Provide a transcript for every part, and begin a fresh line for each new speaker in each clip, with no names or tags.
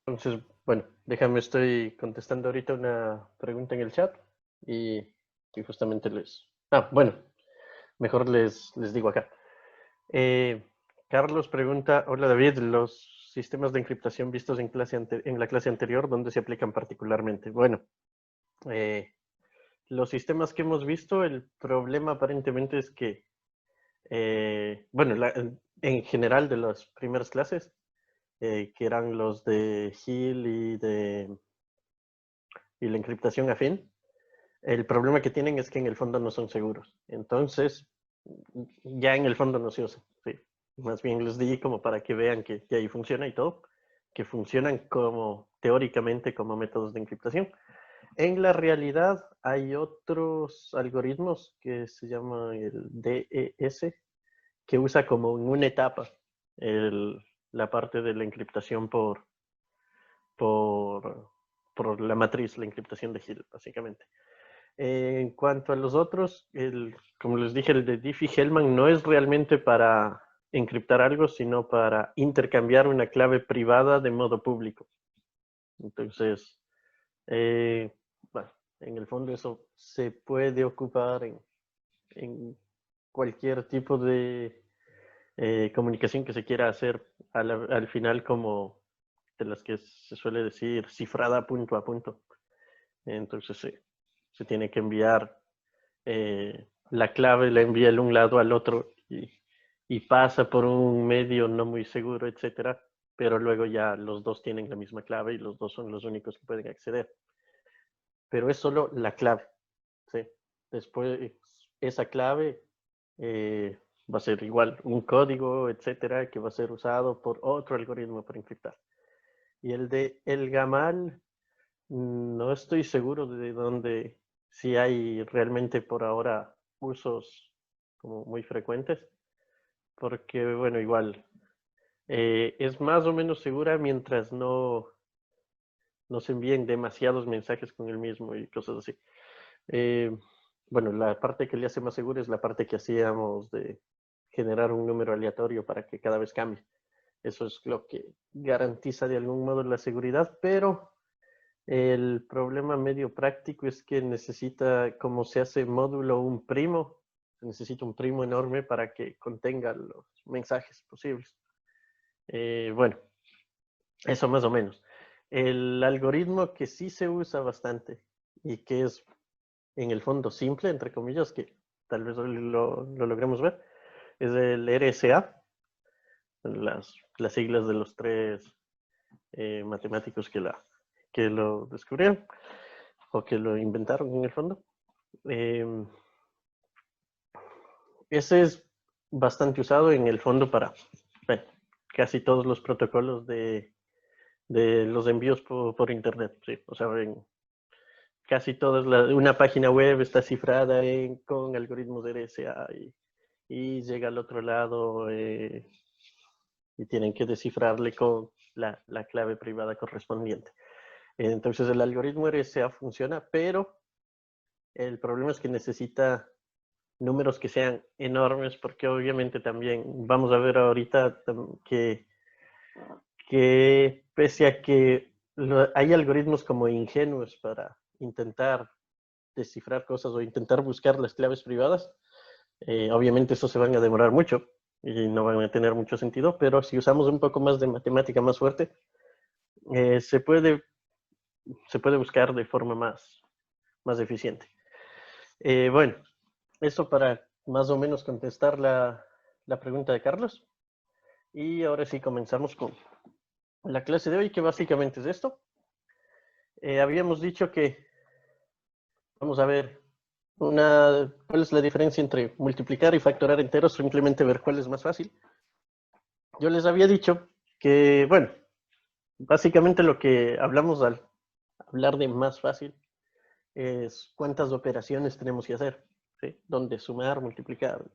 Entonces, bueno, déjame, estoy contestando ahorita una pregunta en el chat y, y justamente les... Ah, bueno, mejor les digo acá. Eh, Carlos pregunta, hola David, los sistemas de encriptación vistos en en la clase anterior, ¿dónde se aplican particularmente? Bueno, eh, los sistemas que hemos visto, el problema aparentemente es que, bueno, en general de las primeras clases, que eran los de Hill y la encriptación afín, el problema que tienen es que en el fondo no son seguros. Entonces, ya en el fondo no se usa. Sí. Más bien les di como para que vean que ahí funciona y todo, que funcionan como teóricamente como métodos de encriptación. En la realidad hay otros algoritmos que se llama el DES, que usa como en una etapa la parte de la encriptación por, por la matriz, la encriptación de Hill, básicamente. En cuanto a los otros, como les dije, el de Diffie-Hellman no es realmente para encriptar algo, sino para intercambiar una clave privada de modo público. Entonces, eh, bueno, en el fondo eso se puede ocupar en cualquier tipo de comunicación que se quiera hacer al final, como de las que se suele decir cifrada punto a punto. Entonces se tiene que enviar la clave, la envía de un lado al otro y pasa por un medio no muy seguro, etcétera, pero luego ya los dos tienen la misma clave y los dos son los únicos que pueden acceder. Pero es solo la clave, ¿sí? Después, esa clave va a ser igual un código, etcétera, que va a ser usado por otro algoritmo para encriptar. Y el de El Gamal, no estoy seguro de dónde, si hay realmente por ahora usos como muy frecuentes, porque bueno, igual es más o menos segura mientras no se envíen demasiados mensajes con el mismo y cosas así. Eh, bueno, la parte que le hace más segura es la parte que hacíamos de generar un número aleatorio para que cada vez cambie. Eso es lo que garantiza de algún modo la seguridad, pero el problema medio práctico es que necesita, como se hace módulo un primo, necesita un primo enorme para que contenga los mensajes posibles. Bueno, eso más o menos. El algoritmo que sí se usa bastante y que es en el fondo simple, entre comillas, que tal vez lo logremos ver, es el RSA, las siglas de los tres matemáticos que lo descubrieron o que lo inventaron en el fondo. Eh, Ese es bastante usado en el fondo para bueno, casi todos los protocolos de los envíos por Internet. Sí. O sea, en casi todas una página web está cifrada con algoritmos de RSA y llega al otro lado y tienen que descifrarle con la clave privada correspondiente. Entonces el algoritmo RSA funciona, pero el problema es que necesita números que sean enormes, porque obviamente también vamos a ver ahorita que pese a que hay algoritmos como ingenuos para intentar descifrar cosas o intentar buscar las claves privadas, obviamente eso se van a demorar mucho y no van a tener mucho sentido, pero si usamos un poco más de matemática más fuerte, eh, se, puede, se puede buscar de forma más eficiente. Bueno, eso para más o menos contestar la pregunta de Carlos. Y ahora sí comenzamos con la clase de hoy, que básicamente es esto. Habíamos dicho que vamos a ver cuál es la diferencia entre multiplicar y factorar enteros, simplemente ver cuál es más fácil. Yo les había dicho que, bueno, básicamente lo que hablamos al hablar de más fácil es cuántas operaciones tenemos que hacer, ¿sí? Donde sumar, multiplicar,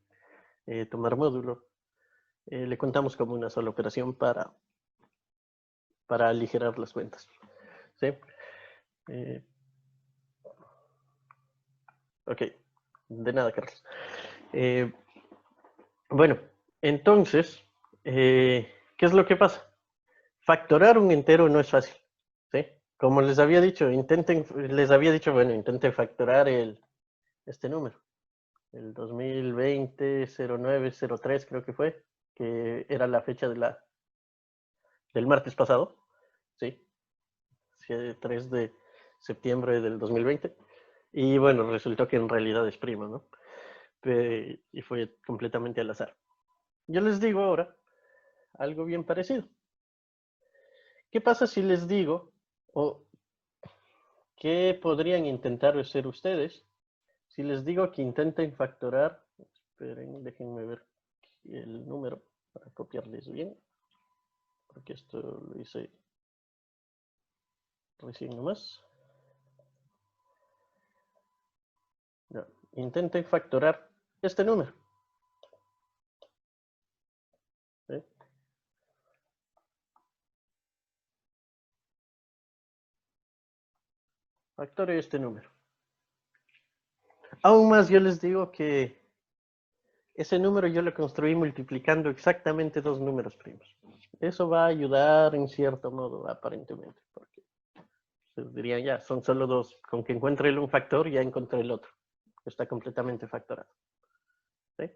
tomar módulo. Le contamos como una sola operación para aligerar las cuentas, ¿sí? Eh, ok, de nada, Carlos. Eh, bueno, entonces, ¿qué es lo que pasa? factorar un entero no es fácil, ¿sí? Como les había dicho, bueno, intenten factorar este número, el 2020 0903 creo que fue, que era la fecha del martes pasado, ¿sí? 3 de septiembre del 2020. Y bueno, resultó que en realidad es primo, ¿no? Y fue completamente al azar. Yo les digo ahora algo bien parecido. ¿Qué pasa si les digo, o qué podrían intentar hacer ustedes, si les digo que intenten factorar, esperen, déjenme ver el número para copiarles bien, porque esto lo hice recién nomás. Ya, intenten factorar este número. ¿Sí? Factore este número. Aún más yo les digo que ese número yo lo construí multiplicando exactamente dos números primos. Eso va a ayudar en cierto modo, aparentemente, porque ustedes dirían ya, son solo dos. Con que encuentre un factor, ya encontré el otro. Está completamente factorado. ¿Sí?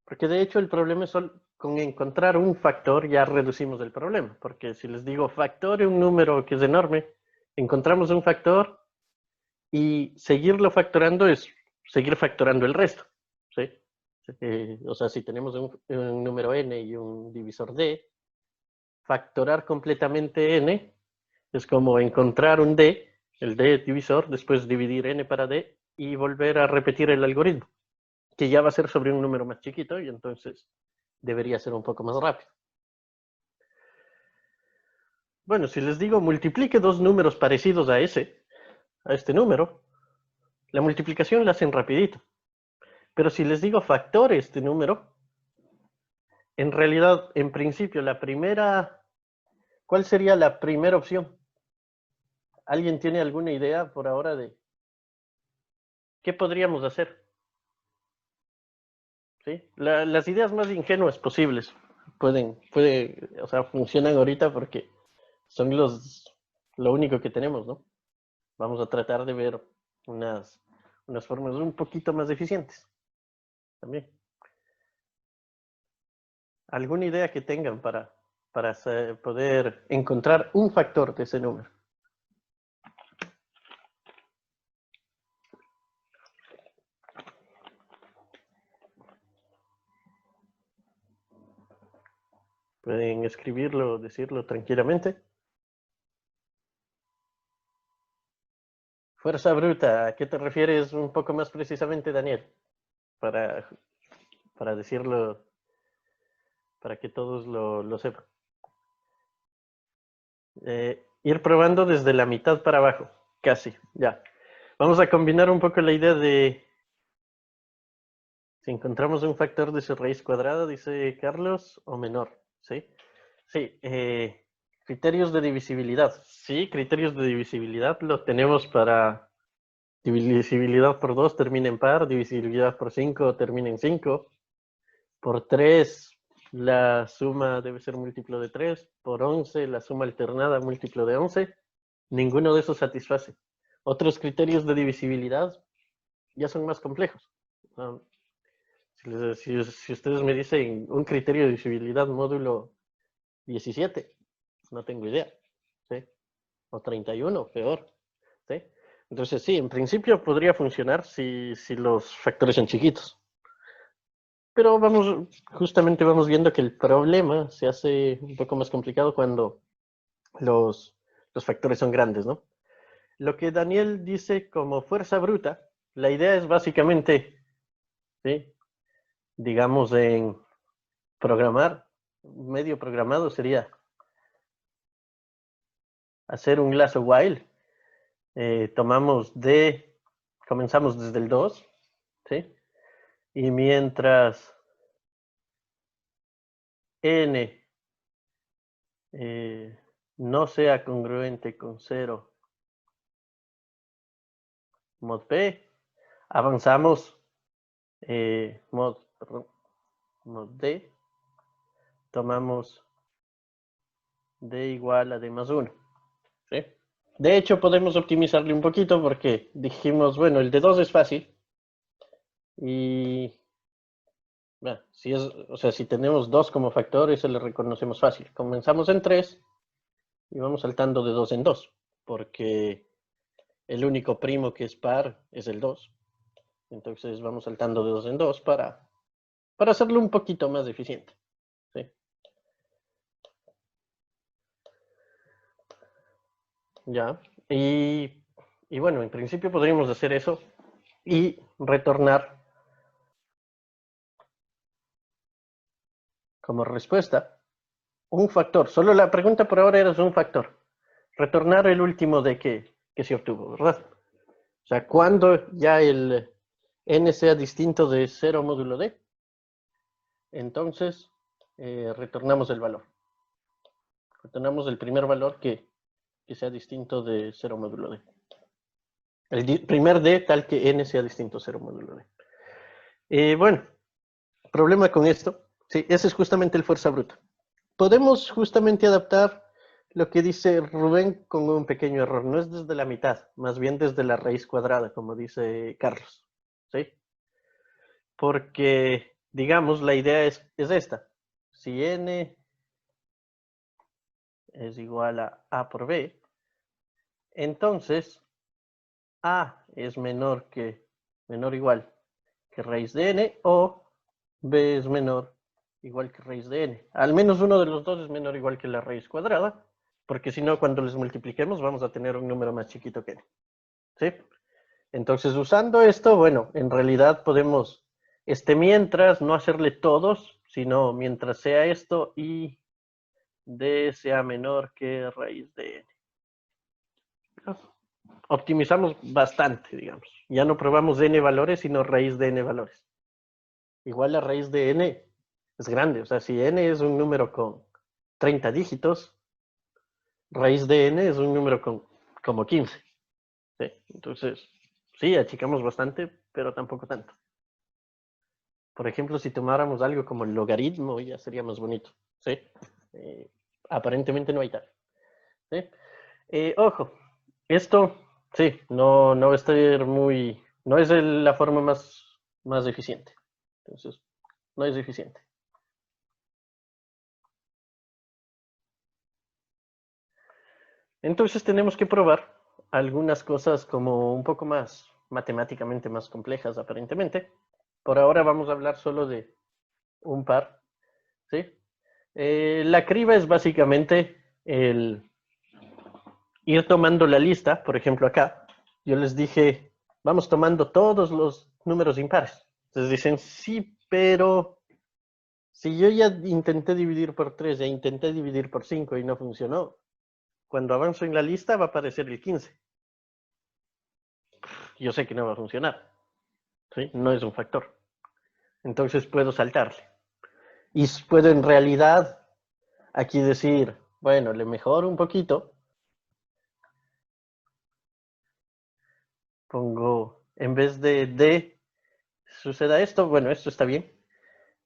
Porque de hecho el problema es solo con encontrar un factor ya reducimos el problema. Porque si les digo factore un número que es enorme, encontramos un factor y seguirlo factorando es seguir factorando el resto. ¿Sí? O sea, si tenemos un número n y un divisor d, factorar completamente n es como encontrar un d, el d divisor, después dividir n para d y volver a repetir el algoritmo, que ya va a ser sobre un número más chiquito y entonces debería ser un poco más rápido. Bueno, si les digo multiplique dos números parecidos a este número, la multiplicación la hacen rapidito. Pero si les digo factore este número, en realidad, en principio, ¿cuál sería la primera opción? ¿Alguien tiene alguna idea por ahora de qué podríamos hacer? ¿Sí? Las ideas más ingenuas posibles o sea, funcionan ahorita porque son lo único que tenemos, ¿no? Vamos a tratar de ver unas formas un poquito más eficientes también. ¿Alguna idea que tengan para poder encontrar un factor de ese número? Pueden escribirlo, decirlo tranquilamente. Fuerza bruta, ¿a qué te refieres un poco más precisamente, Daniel? Para, para decirlo, para que todos lo sepan. Ir probando desde la mitad para abajo, casi, ya. Vamos a combinar un poco la idea de si encontramos un factor de su raíz cuadrada, dice Carlos, o menor, ¿sí? Sí, criterios de divisibilidad. Sí, criterios de divisibilidad los tenemos para divisibilidad por 2 termina en par, divisibilidad por 5 termina en 5, por 3 la suma debe ser múltiplo de 3, por 11 la suma alternada múltiplo de 11. Ninguno de esos satisface. Otros criterios de divisibilidad ya son más complejos. Si ustedes me dicen un criterio de divisibilidad módulo 17, no tengo idea. ¿Sí? O 31, peor. ¿Sí? Entonces, sí, en principio podría funcionar si los factores son chiquitos. Pero justamente vamos viendo que el problema se hace un poco más complicado cuando los, los factores son grandes, ¿no? Lo que Daniel dice como fuerza bruta, la idea es básicamente, ¿sí? Digamos en programar, medio programado sería hacer un lazo while. Comenzamos desde el 2, ¿sí? Y mientras n no sea congruente con 0 mod p, avanzamos mod d, tomamos d igual a d más 1. ¿Sí? De hecho, podemos optimizarle un poquito porque dijimos, bueno, el de 2 es fácil. Y, bueno, o sea, si tenemos 2 como factor, eso le reconocemos fácil. Comenzamos en 3 y vamos saltando de 2 en 2, porque el único primo que es par es el 2. Entonces vamos saltando de 2 en 2 para hacerlo un poquito más eficiente. ¿Sí? Ya. Y bueno, en principio podríamos hacer eso y retornar como respuesta un factor. Solo la pregunta por ahora era un factor. Retornar el último de que se obtuvo, ¿verdad? O sea, cuando ya el n sea distinto de 0 módulo d, entonces retornamos el valor. Retornamos el primer valor que sea distinto de 0 módulo d. El primer d tal que n sea distinto a 0 módulo d. Bueno, problema con esto. Sí, ese es justamente el fuerza bruta. Podemos justamente adaptar lo que dice Rubén con un pequeño error. No es desde la mitad, más bien desde la raíz cuadrada, como dice Carlos. ¿Sí? Porque, digamos, la idea es esta. Si n es igual a por b, entonces a es menor o igual que raíz de n, o b es menor igual que raíz de n. Al menos uno de los dos es menor o igual que la raíz cuadrada, porque si no, cuando les multipliquemos vamos a tener un número más chiquito que n. ¿Sí? Entonces, usando esto, bueno, en realidad podemos, mientras, no hacerle todos, sino mientras sea esto y d sea menor que raíz de n. Optimizamos bastante, digamos. Ya no probamos n valores, sino raíz de n valores. Igual la raíz de n es grande. O sea, si n es un número con 30 dígitos, raíz de n es un número con como 15. ¿Sí? Entonces, sí, achicamos bastante, pero tampoco tanto. Por ejemplo, si tomáramos algo como el logaritmo, ya sería más bonito. ¿Sí? Aparentemente no hay tal. ¿Sí? Ojo, esto, sí, no va a estar muy, no es la forma más eficiente. Entonces, no es eficiente. Entonces tenemos que probar algunas cosas como un poco más matemáticamente más complejas aparentemente. Por ahora vamos a hablar solo de un par, ¿sí? La criba es básicamente el ir tomando la lista, por ejemplo acá, yo les dije, vamos tomando todos los números impares. Entonces dicen, sí, pero si yo ya intenté dividir por 3, ya intenté dividir por 5 y no funcionó, cuando avanzo en la lista va a aparecer el 15. Yo sé que no va a funcionar, ¿sí? No es un factor. Entonces puedo saltarle. Y puedo en realidad aquí decir, bueno, le mejoro un poquito. Pongo, en vez de D, suceda esto. Bueno, esto está bien.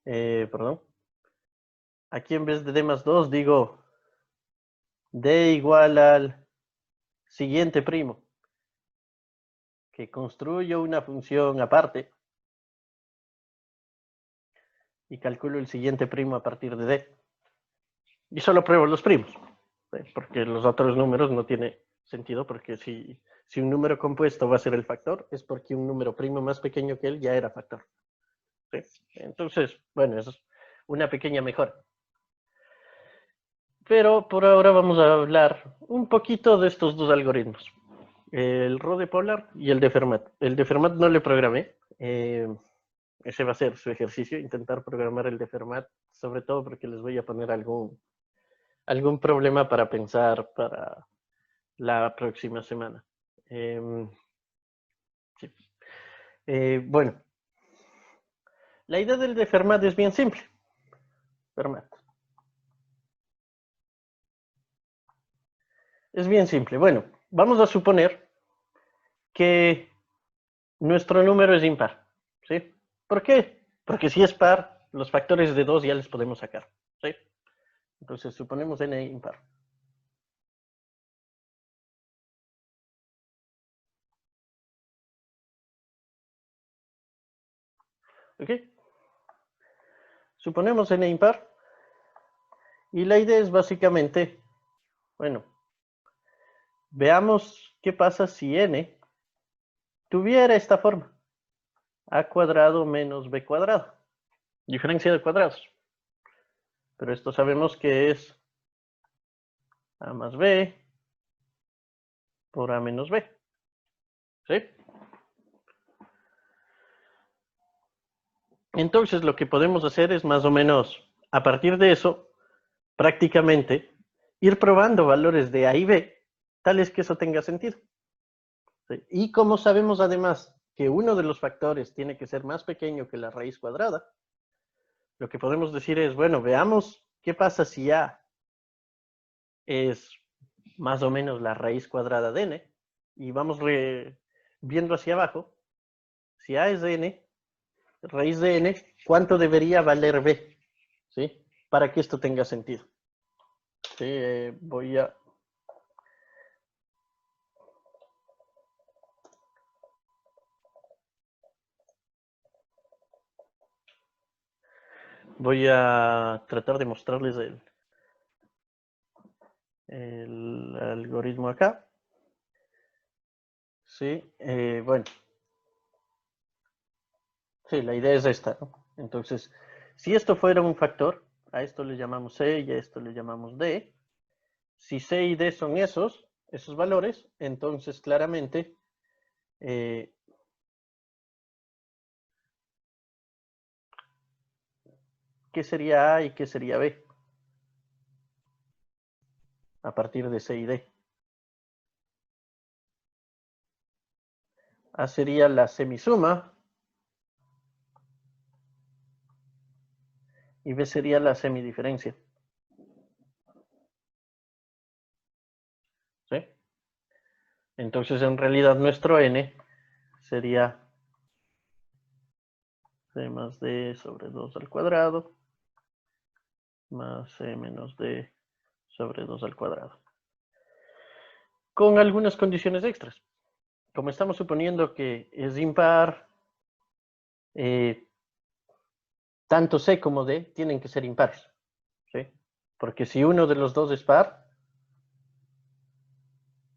Perdón. Aquí en vez de D más 2 digo D igual al siguiente primo. Que construyo una función aparte. Y calculo el siguiente primo a partir de D. Y solo pruebo los primos. Porque los otros números no tiene sentido. Porque si un número compuesto va a ser el factor, es porque un número primo más pequeño que él ya era factor. ¿Sí? Entonces, bueno, eso es una pequeña mejora. Pero por ahora vamos a hablar un poquito de estos dos algoritmos. El Rho Polar y el de Fermat. El de Fermat no le programé. Ese va a ser su ejercicio, intentar programar el de Fermat, sobre todo porque les voy a poner algún problema para pensar para la próxima semana. Sí. Bueno, la idea del de Fermat es bien simple. Fermat. Es bien simple. Bueno, vamos a suponer que nuestro número es impar. ¿Sí? ¿Por qué? Porque si es par, los factores de 2 ya les podemos sacar. ¿Sí? Entonces suponemos n impar. ¿Ok? Suponemos n impar. Y la idea es básicamente, bueno, veamos qué pasa si n tuviera esta forma. A cuadrado menos b cuadrado. Diferencia de cuadrados. Pero esto sabemos que es a más b por a menos b. ¿Sí? Entonces lo que podemos hacer es más o menos, a partir de eso, prácticamente ir probando valores de a y b, tales que eso tenga sentido. ¿Sí? Y como sabemos además que uno de los factores tiene que ser más pequeño que la raíz cuadrada, lo que podemos decir es, bueno, veamos qué pasa si a es más o menos la raíz cuadrada de n, y vamos viendo hacia abajo, si a es de n, raíz de n, ¿cuánto debería valer b? ¿Sí? Para que esto tenga sentido. Sí, voy a tratar de mostrarles el algoritmo acá. Sí, bueno. Sí, la idea es esta, ¿no? Entonces, si esto fuera un factor, a esto le llamamos C y a esto le llamamos D. Si C y D son esos valores, entonces claramente ¿qué sería A y qué sería B? A partir de C y D. A sería la semisuma y B sería la semidiferencia. ¿Sí? Entonces, en realidad, nuestro N sería C más D sobre 2 al cuadrado más C menos D sobre 2 al cuadrado. Con algunas condiciones extras. Como estamos suponiendo que es impar, tanto C como D tienen que ser impares. ¿Sí? Porque si uno de los dos es par,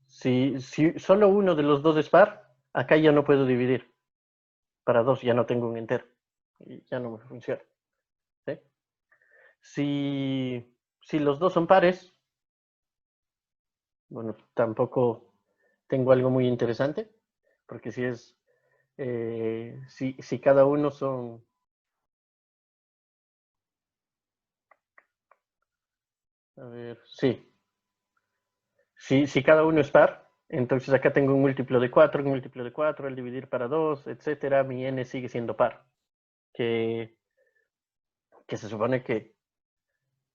si solo uno de los dos es par, acá ya no puedo dividir. Para 2 ya no tengo un entero. Y ya no me funciona. ¿Sí? Si los dos son pares, bueno, tampoco tengo algo muy interesante. Porque si es, si cada uno son, a ver, sí. Si cada uno es par, entonces acá tengo un múltiplo de 4, un múltiplo de 4, al dividir para 2, etcétera, mi n sigue siendo par. Que, que se supone que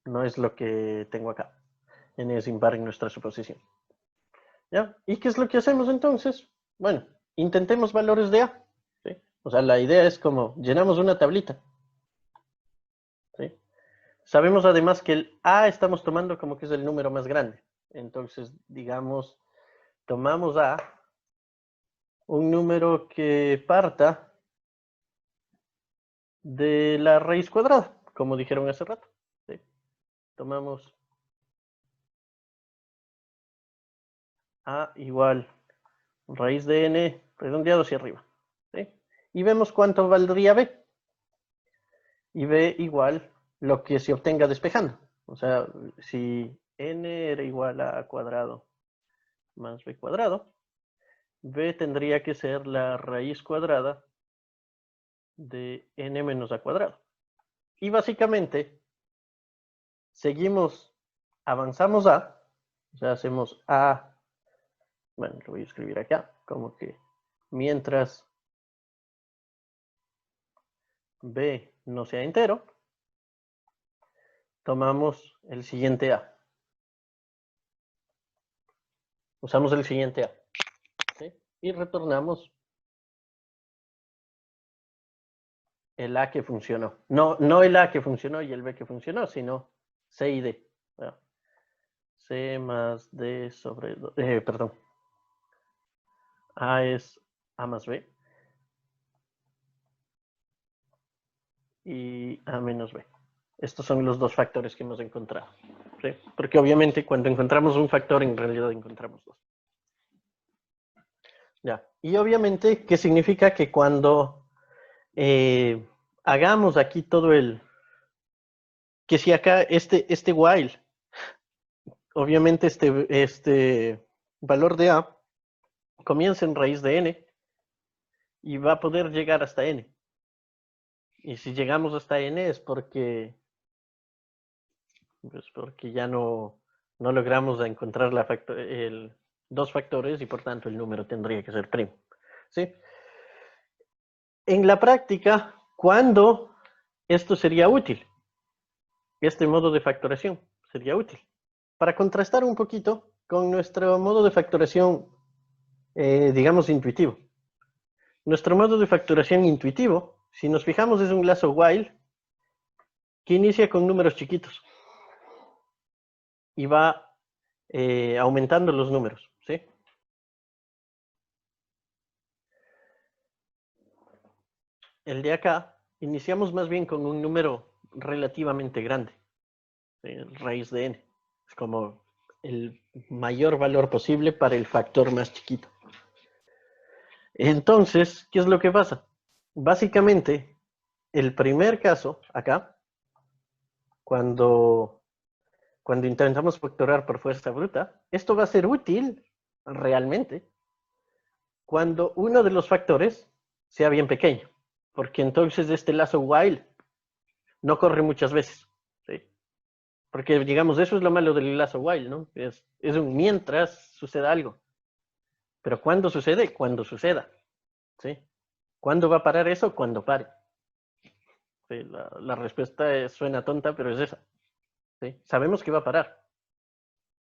no es lo que tengo acá. N es impar en nuestra suposición. ¿Ya? ¿Y qué es lo que hacemos entonces? Bueno, intentemos valores de A. ¿Sí? O sea, la idea es como llenamos una tablita. ¿Sí? Sabemos además que el A estamos tomando como que es el número más grande. Entonces, digamos, tomamos A, un número que parta de la raíz cuadrada, como dijeron hace rato. ¿Sí? Tomamos A igual raíz de n redondeado hacia arriba. ¿Sí? Y vemos cuánto valdría B. Y B igual lo que se obtenga despejando. O sea, si n era igual a A cuadrado más B cuadrado, B tendría que ser la raíz cuadrada de n menos A cuadrado. Y básicamente, seguimos, avanzamos A, o sea, hacemos A, bueno, lo voy a escribir acá, como que mientras B no sea entero, tomamos el siguiente A. Usamos el siguiente A. ¿Sí? Y retornamos el A que funcionó. No el A que funcionó y el B que funcionó, sino C y D. Bueno, C más D sobre... perdón. A es A más B. y A menos B. Estos son los dos factores que hemos encontrado, ¿sí? Porque obviamente cuando encontramos un factor, en realidad encontramos dos. Ya. Y obviamente, ¿qué significa? Que cuando hagamos aquí todo que si acá este while, obviamente este valor de A comienza en raíz de n y va a poder llegar hasta n. Y si llegamos hasta n es porque ya no logramos encontrar dos factores y por tanto el número tendría que ser primo. ¿Sí? En la práctica, ¿cuándo esto sería útil? Este modo de factoración sería útil. Para contrastar un poquito con nuestro modo de factoración, digamos, intuitivo. Nuestro modo de factoración intuitivo, si nos fijamos, es un lazo while que inicia con números chiquitos y va aumentando los números, ¿sí? El de acá, iniciamos más bien con un número relativamente grande, ¿sí? Raíz de n. Es como el mayor valor posible para el factor más chiquito. Entonces, ¿qué es lo que pasa? Básicamente, el primer caso, acá, cuando intentamos factorar por fuerza bruta, esto va a ser útil realmente cuando uno de los factores sea bien pequeño, porque entonces este lazo while no corre muchas veces, ¿sí? Porque, digamos, eso es lo malo del lazo while, ¿no? Es un mientras suceda algo. Pero ¿cuándo sucede? Cuando suceda, ¿sí? ¿Cuándo va a parar eso? Cuando pare. Sí, la respuesta suena tonta, pero es esa, ¿sí? Sabemos que va a parar,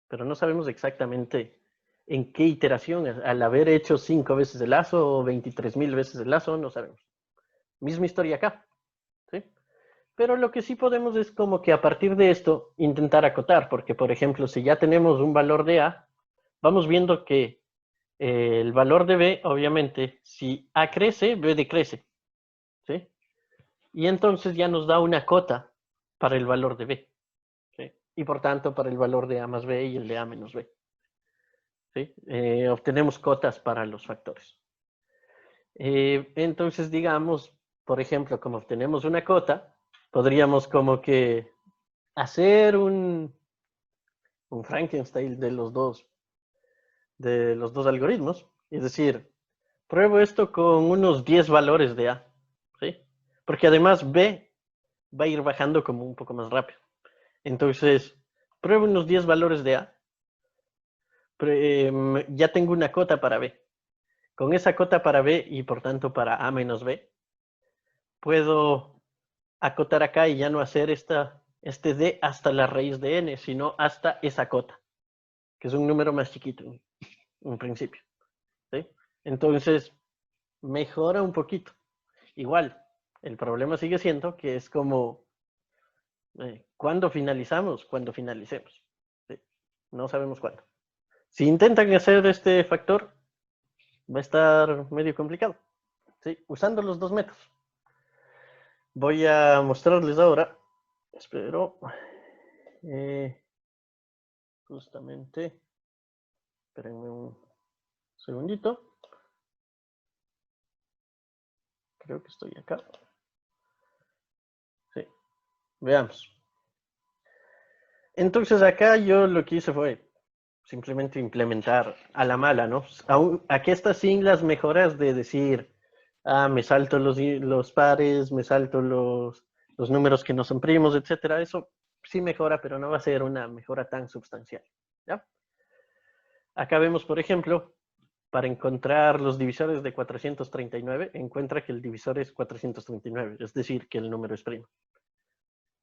pero no sabemos exactamente en qué iteración, al haber hecho 5 veces el lazo o 23.000 veces el lazo, no sabemos. Misma historia acá, ¿sí? Pero lo que sí podemos es como que a partir de esto intentar acotar, porque por ejemplo, si ya tenemos un valor de A, vamos viendo que el valor de B, obviamente, si A crece, B decrece, ¿sí? Y entonces ya nos da una cota para el valor de B, ¿sí? Y por tanto para el valor de A más B y el de A menos B, ¿sí? Obtenemos cotas para los factores. Entonces, digamos, por ejemplo, como obtenemos una cota, podríamos como que hacer un Frankenstein de los dos algoritmos, es decir, pruebo esto con unos 10 valores de A, ¿sí? Porque además B va a ir bajando como un poco más rápido. Entonces, pruebo unos 10 valores de A, ya tengo una cota para B. Con esa cota para B y por tanto para A menos B, puedo acotar acá y ya no hacer este D hasta la raíz de N, sino hasta esa cota, que es un número más chiquito en principio, ¿sí? Entonces, mejora un poquito. Igual, el problema sigue siendo que es como, ¿cuándo finalizamos? Cuando finalicemos, ¿sí? No sabemos cuándo. Si intentan hacer este factor, va a estar medio complicado, ¿sí? Usando los dos métodos. Voy a mostrarles ahora, espero, justamente, espérenme un segundito. Creo que estoy acá. Sí, veamos. Entonces acá yo lo que hice fue simplemente implementar a la mala, ¿no? Aquí está sin las mejoras de decir, me salto los pares, me salto los números que no son primos, etcétera. Eso sí mejora, pero no va a ser una mejora tan sustancial, ¿ya? Acá vemos, por ejemplo, para encontrar los divisores de 439, encuentra que el divisor es 439, es decir, que el número es primo.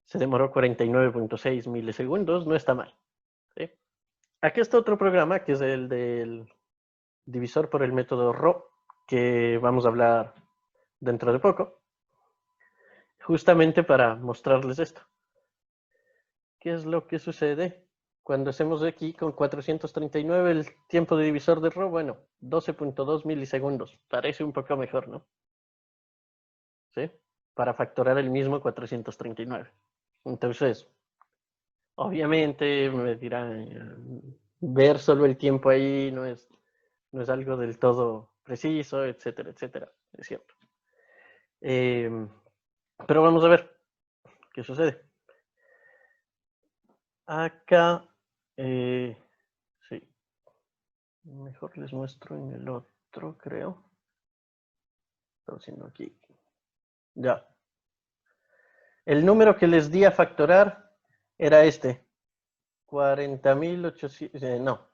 Se demoró 49.6 milisegundos, no está mal, ¿sí? Aquí está otro programa, que es el del divisor por el método RO, que vamos a hablar dentro de poco, justamente para mostrarles esto. ¿Qué es lo que sucede cuando hacemos aquí con 439 el tiempo de divisor de RO? Bueno, 12.2 milisegundos. Parece un poco mejor, ¿no? ¿Sí? para factorar el mismo 439. Entonces, obviamente me dirán, ver solo el tiempo ahí no es algo del todo preciso, etcétera, etcétera. Es cierto. Pero vamos a ver qué sucede. Acá, sí, mejor les muestro en el otro, creo. Estoy haciendo aquí. Ya. El número que les di a factorar era este. 40.800, no.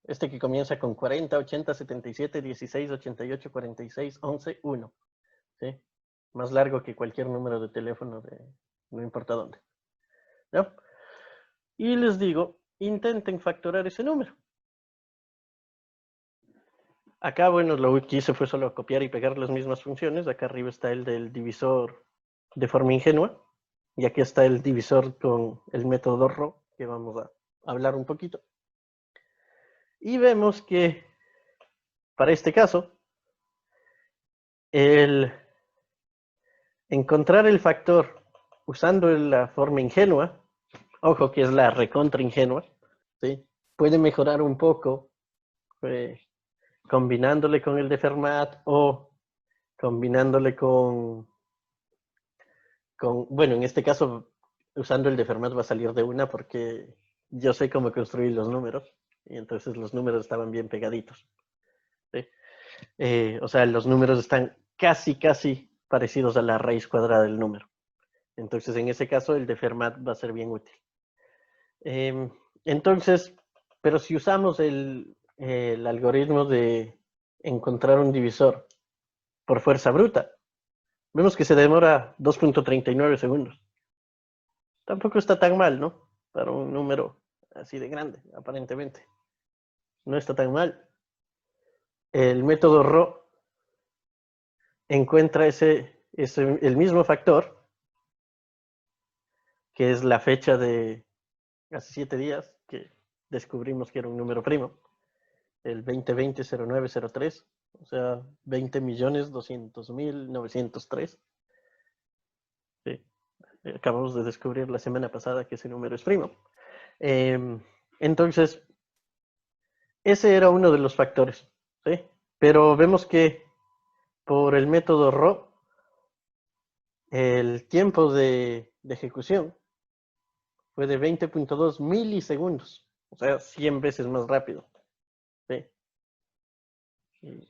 Este que comienza con 40, 80, 77, 16, 88, 46, 11, 1. ¿Sí? Más largo que cualquier número de teléfono de no importa dónde. ¿Ya? Y les digo, intenten factorar ese número. Acá, bueno, lo que hice fue solo copiar y pegar las mismas funciones. Acá arriba está el del divisor de forma ingenua. Y aquí está el divisor con el método RO, que vamos a hablar un poquito. Y vemos que, para este caso, el encontrar el factor usando la forma ingenua, ojo que es la recontra ingenua, ¿sí? Puede mejorar un poco combinándole con el de Fermat o combinándole bueno, en este caso, usando el de Fermat va a salir de una porque yo sé cómo construir los números y entonces los números estaban bien pegaditos. ¿Sí? O sea, los números están casi parecidos a la raíz cuadrada del número. Entonces, en ese caso, el de Fermat va a ser bien útil. Entonces, pero si usamos el algoritmo de encontrar un divisor por fuerza bruta, vemos que se demora 2.39 segundos. Tampoco está tan mal, ¿no? Para un número así de grande, aparentemente. No está tan mal. El método RO encuentra el mismo factor, que es la fecha de hace 7 días, que descubrimos que era un número primo, el 2020-0903, o sea, 20.200.903. Sí. Acabamos de descubrir la semana pasada que ese número es primo. Entonces, ese era uno de los factores, ¿sí? Pero vemos que por el método RO, el tiempo de ejecución fue de 20.2 milisegundos, o sea, 100 veces más rápido. ¿Sí? Y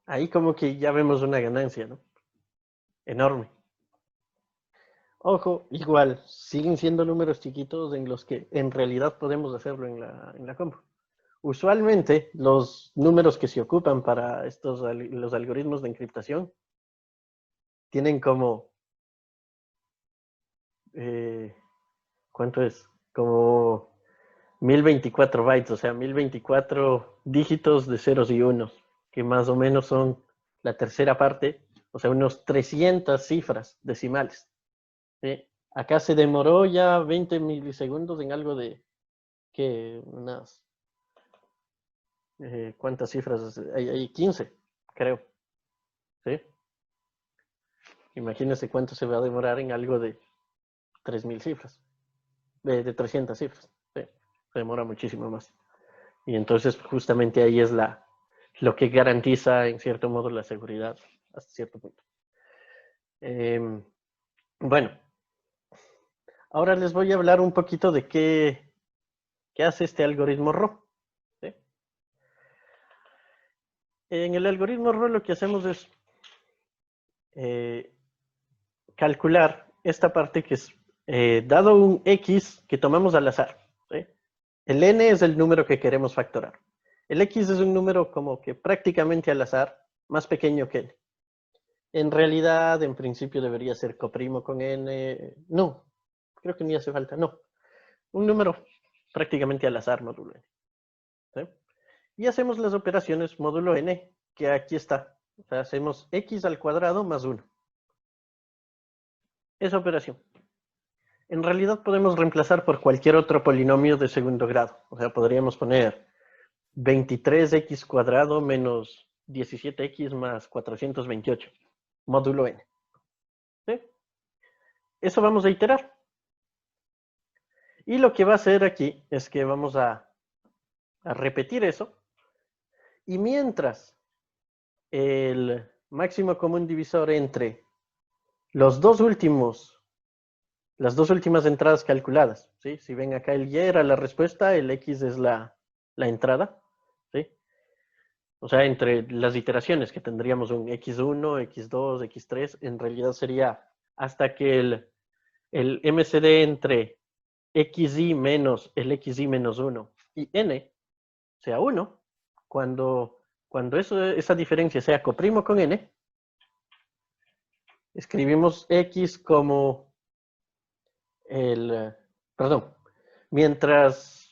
ahí como que ya vemos una ganancia, ¿no? Enorme. Ojo, igual, siguen siendo números chiquitos en los que en realidad podemos hacerlo en la compu. Usualmente, los números que se ocupan para los algoritmos de encriptación tienen como, ¿cuánto es? Como 1024 bytes, o sea, 1024 dígitos de ceros y unos, que más o menos son la tercera parte, o sea, unos 300 cifras decimales. ¿Sí? Acá se demoró ya 20 milisegundos en algo de, que unas, ¿cuántas cifras? Hay 15, creo. ¿Sí? Imagínense cuánto se va a demorar en algo de 3000 cifras, de 300 cifras. ¿Sí? Se demora muchísimo más. Y entonces justamente ahí es lo que garantiza en cierto modo la seguridad hasta cierto punto. Bueno, ahora les voy a hablar un poquito de qué hace este algoritmo RO. ¿Sí? En el algoritmo RO lo que hacemos es calcular esta parte que es dado un X que tomamos al azar. ¿Sí? El N es el número que queremos factorar. El X es un número como que prácticamente al azar, más pequeño que N. En realidad, en principio debería ser coprimo con N. No, creo que ni hace falta, no. Un número prácticamente al azar, módulo N. ¿Sí? Y hacemos las operaciones módulo N, que aquí está. O sea, hacemos X al cuadrado más 1. Esa operación. En realidad podemos reemplazar por cualquier otro polinomio de segundo grado. O sea, podríamos poner 23x cuadrado menos 17x más 428, módulo n. ¿Sí? Eso vamos a iterar. Y lo que va a hacer aquí es que vamos a repetir eso. Y mientras el máximo común divisor entre las dos últimas entradas calculadas, ¿sí? Si ven acá el Y era la respuesta, el X es la entrada, ¿sí? O sea, entre las iteraciones que tendríamos un X1, X2, X3, en realidad sería hasta que el MCD entre XY menos el XY menos 1 y N sea 1, cuando esa diferencia sea coprimo con N, escribimos X como perdón, mientras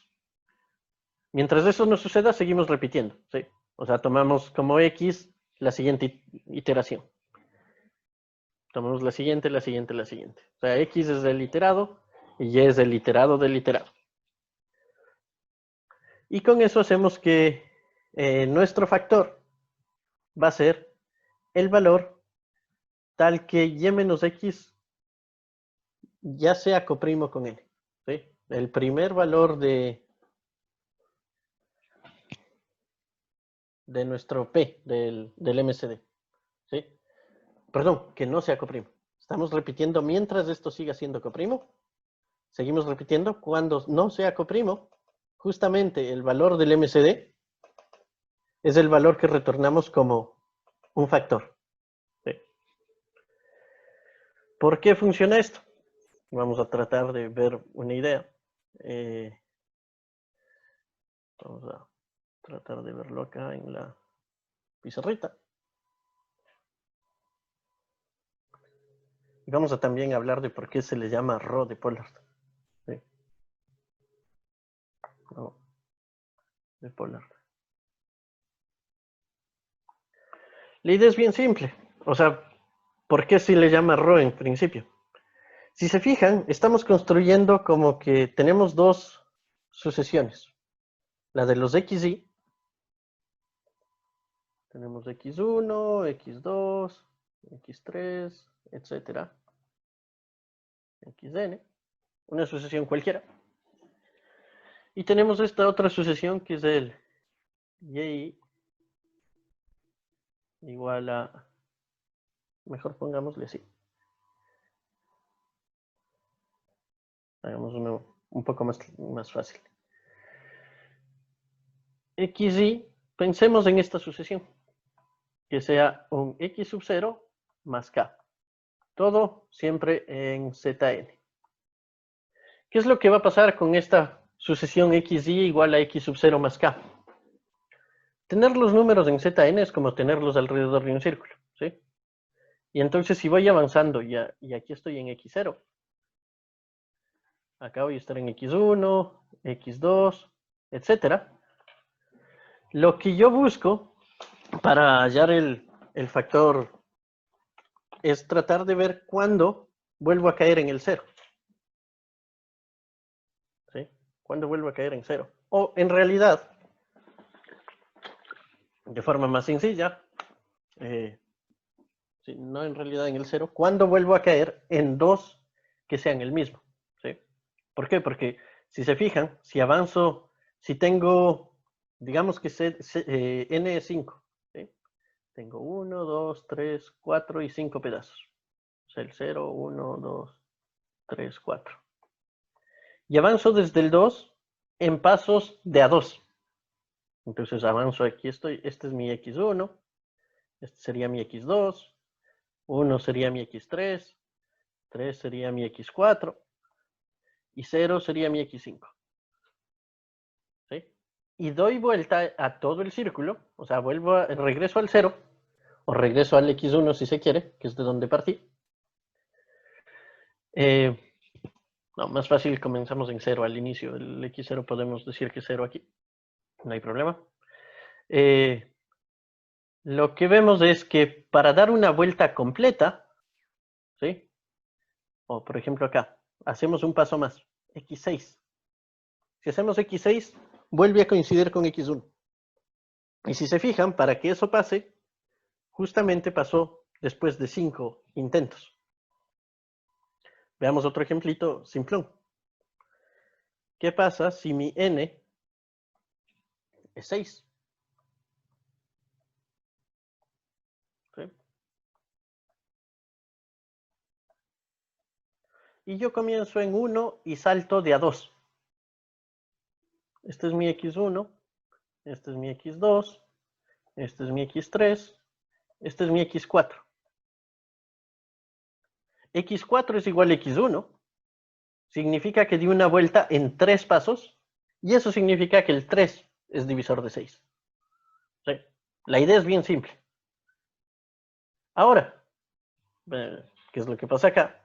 eso no suceda, seguimos repitiendo, ¿sí? O sea, tomamos como X la siguiente iteración. Tomamos la siguiente, la siguiente, la siguiente. O sea, X es el iterado y Y es el iterado del iterado. Y con eso hacemos que nuestro factor va a ser el valor tal que Y menos X ya sea coprimo con N, ¿sí? El primer valor de nuestro P, del MCD, ¿sí? Perdón, que no sea coprimo. Estamos repitiendo mientras esto siga siendo coprimo. Seguimos repitiendo. Cuando no sea coprimo, justamente el valor del MCD es el valor que retornamos como un factor, ¿sí? ¿Por qué funciona esto? Vamos a tratar de ver una idea. Vamos a tratar de verlo acá en la pizarrita. Y vamos a también hablar de por qué se le llama rho de Pollard. ¿Sí? Rho de Pollard. La idea es bien simple. O sea, ¿por qué se le llama rho en principio? Si se fijan, estamos construyendo como que tenemos dos sucesiones. La de los XY. Tenemos X1, X2, X3, etcétera. XN. Una sucesión cualquiera. Y tenemos esta otra sucesión que es el Y igual a... Mejor pongámosle así. Hagamos uno un poco más fácil. XY, pensemos en esta sucesión. Que sea un X sub 0 más K. Todo siempre en Zn. ¿Qué es lo que va a pasar con esta sucesión XY igual a X sub 0 más K? Tener los números en Zn es como tenerlos alrededor de un círculo, ¿sí? Y entonces si voy avanzando y aquí estoy en X0, acá voy a estar en X1, X2, etcétera. Lo que yo busco para hallar el factor es tratar de ver cuándo vuelvo a caer en el 0. ¿Sí? ¿Cuándo vuelvo a caer en 0? O en realidad, de forma más sencilla, sí, no en realidad en el 0, ¿cuándo vuelvo a caer en dos que sean el mismo? ¿Sí? ¿Por qué? Porque si se fijan, si avanzo, si tengo, digamos que n es 5, ¿sí? Tengo 1, 2, 3, 4 y 5 pedazos. O sea, el 0, 1, 2, 3, 4. Y avanzo desde el 2 en pasos de a 2. Entonces avanzo aquí, este es mi X1, este sería mi X2, 1 sería mi X3, 3 sería mi X4 y 0 sería mi X5. ¿Sí? Y doy vuelta a todo el círculo, o sea, regreso al 0, o regreso al X1 si se quiere, que es de donde partí. No, más fácil comenzamos en 0 al inicio. El X0 podemos decir que es 0 aquí. No hay problema. Lo que vemos es que para dar una vuelta completa, ¿sí? O por ejemplo acá, hacemos un paso más, X6. Si hacemos X6, vuelve a coincidir con X1. Y si se fijan, para que eso pase, justamente pasó después de 5 intentos. Veamos otro ejemplito simplón. ¿Qué pasa si mi n es 6? ¿Sí? Y yo comienzo en 1 y salto de a 2. Este es mi x1, este es mi x2, este es mi x3, este es mi x4. x4 es igual a x1, significa que di una vuelta en 3 pasos, y eso significa que el 3 es divisor de 6. ¿Sí? La idea es bien simple. Ahora, ¿qué es lo que pasa acá?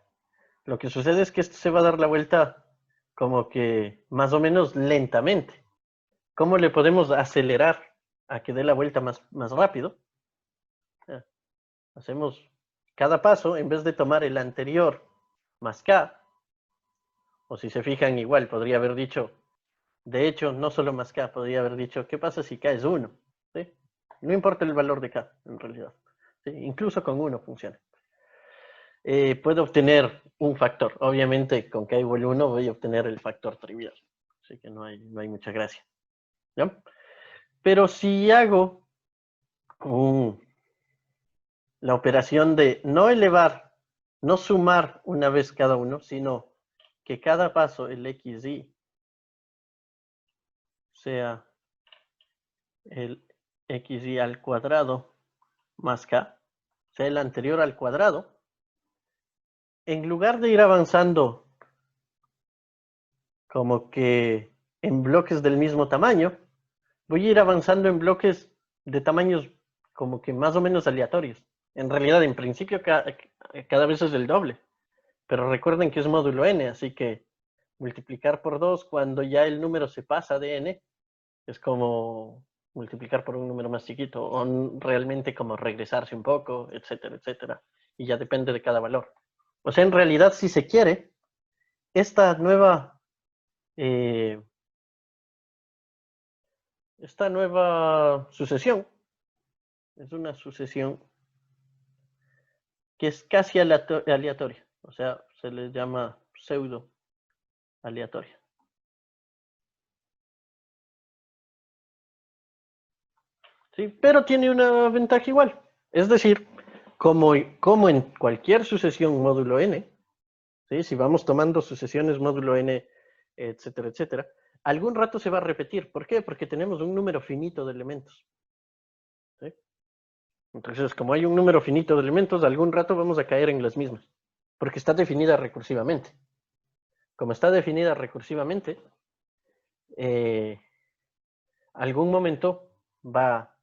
Lo que sucede es que esto se va a dar la vuelta como que más o menos lentamente. ¿Cómo le podemos acelerar a que dé la vuelta más rápido? Hacemos cada paso, en vez de tomar el anterior más k, o si se fijan igual, podría haber dicho, de hecho, no solo más k, podría haber dicho, ¿qué pasa si k es 1? ¿Sí? No importa el valor de k, en realidad. ¿Sí? Incluso con 1 funciona. Puedo obtener un factor. Obviamente, con k igual 1 voy a obtener el factor trivial. Así que no hay mucha gracia. ¿Ya? Pero si hago la operación de no elevar, no sumar una vez cada uno, sino que cada paso el xy sea el xy al cuadrado más k, sea el anterior al cuadrado, en lugar de ir avanzando como que en bloques del mismo tamaño, voy a ir avanzando en bloques de tamaños como que más o menos aleatorios. En realidad, en principio, cada vez es el doble. Pero recuerden que es módulo n, así que multiplicar por 2 cuando ya el número se pasa de n es como multiplicar por un número más chiquito, o realmente como regresarse un poco, etcétera, etcétera. Y ya depende de cada valor. O sea, en realidad, si se quiere, esta nueva sucesión es una sucesión que es casi aleatoria. O sea, se le llama pseudo aleatoria. ¿Sí? Pero tiene una ventaja igual. Es decir, como en cualquier sucesión módulo n, ¿sí? Si vamos tomando sucesiones módulo n, etcétera, etcétera, algún rato se va a repetir. ¿Por qué? Porque tenemos un número finito de elementos. ¿Sí? Entonces, como hay un número finito de elementos, algún rato vamos a caer en las mismas, porque está definida recursivamente. Como está definida recursivamente, algún momento va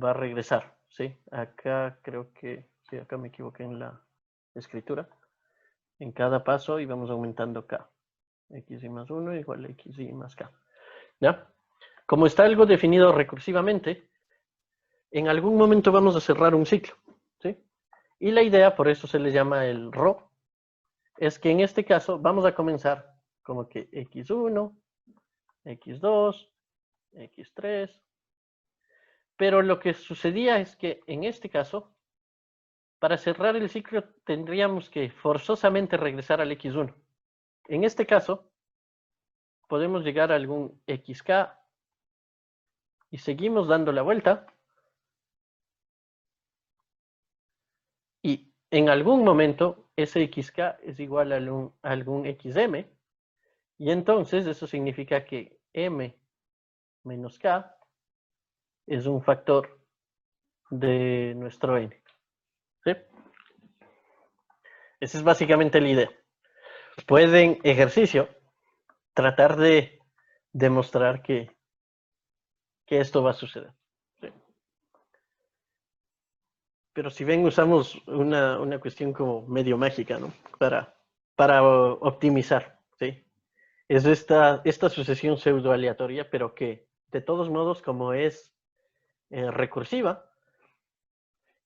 a regresar, ¿sí? Acá creo que, sí, acá me equivoqué en la escritura. En cada paso y vamos aumentando k. Xy más 1 igual a xy más k. ¿Ya? Como está algo definido recursivamente, en algún momento vamos a cerrar un ciclo, ¿sí? Y la idea, por eso se le llama el RO, es que en este caso vamos a comenzar como que x1, x2, x3, pero lo que sucedía es que en este caso, para cerrar el ciclo tendríamos que forzosamente regresar al x1. En este caso, podemos llegar a algún xk y seguimos dando la vuelta. Y en algún momento ese xk es igual a algún xm. Y entonces eso significa que m menos k es un factor de nuestro n. ¿Sí? Esa es básicamente la idea. Pueden, ejercicio, tratar de demostrar que esto va a suceder. ¿Sí? Pero si ven, usamos una cuestión como medio mágica, ¿no? Para optimizar, ¿sí? Es esta sucesión pseudo aleatoria, pero que de todos modos, como es recursiva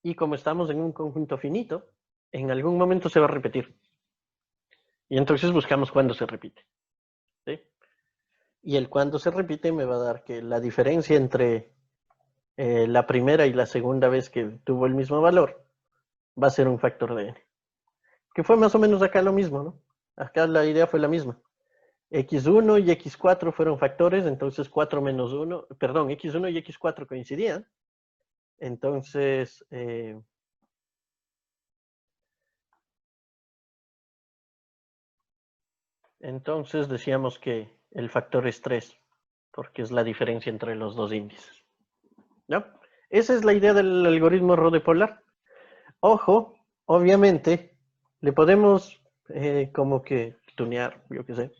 y como estamos en un conjunto finito, en algún momento se va a repetir. Y entonces buscamos cuándo se repite. ¿Sí? Y el cuándo se repite me va a dar que la diferencia entre la primera y la segunda vez que tuvo el mismo valor va a ser un factor de n. que fue más o menos acá lo mismo, ¿no? Acá la idea fue la misma. X1 y X4 fueron factores, entonces 4 menos 1, perdón, X1 y X4 coincidían. Entonces, decíamos que el factor es 3, porque es la diferencia entre los dos índices. ¿No? Esa es la idea del algoritmo Rode polar. Ojo, obviamente, le podemos como que tunear, yo qué sé,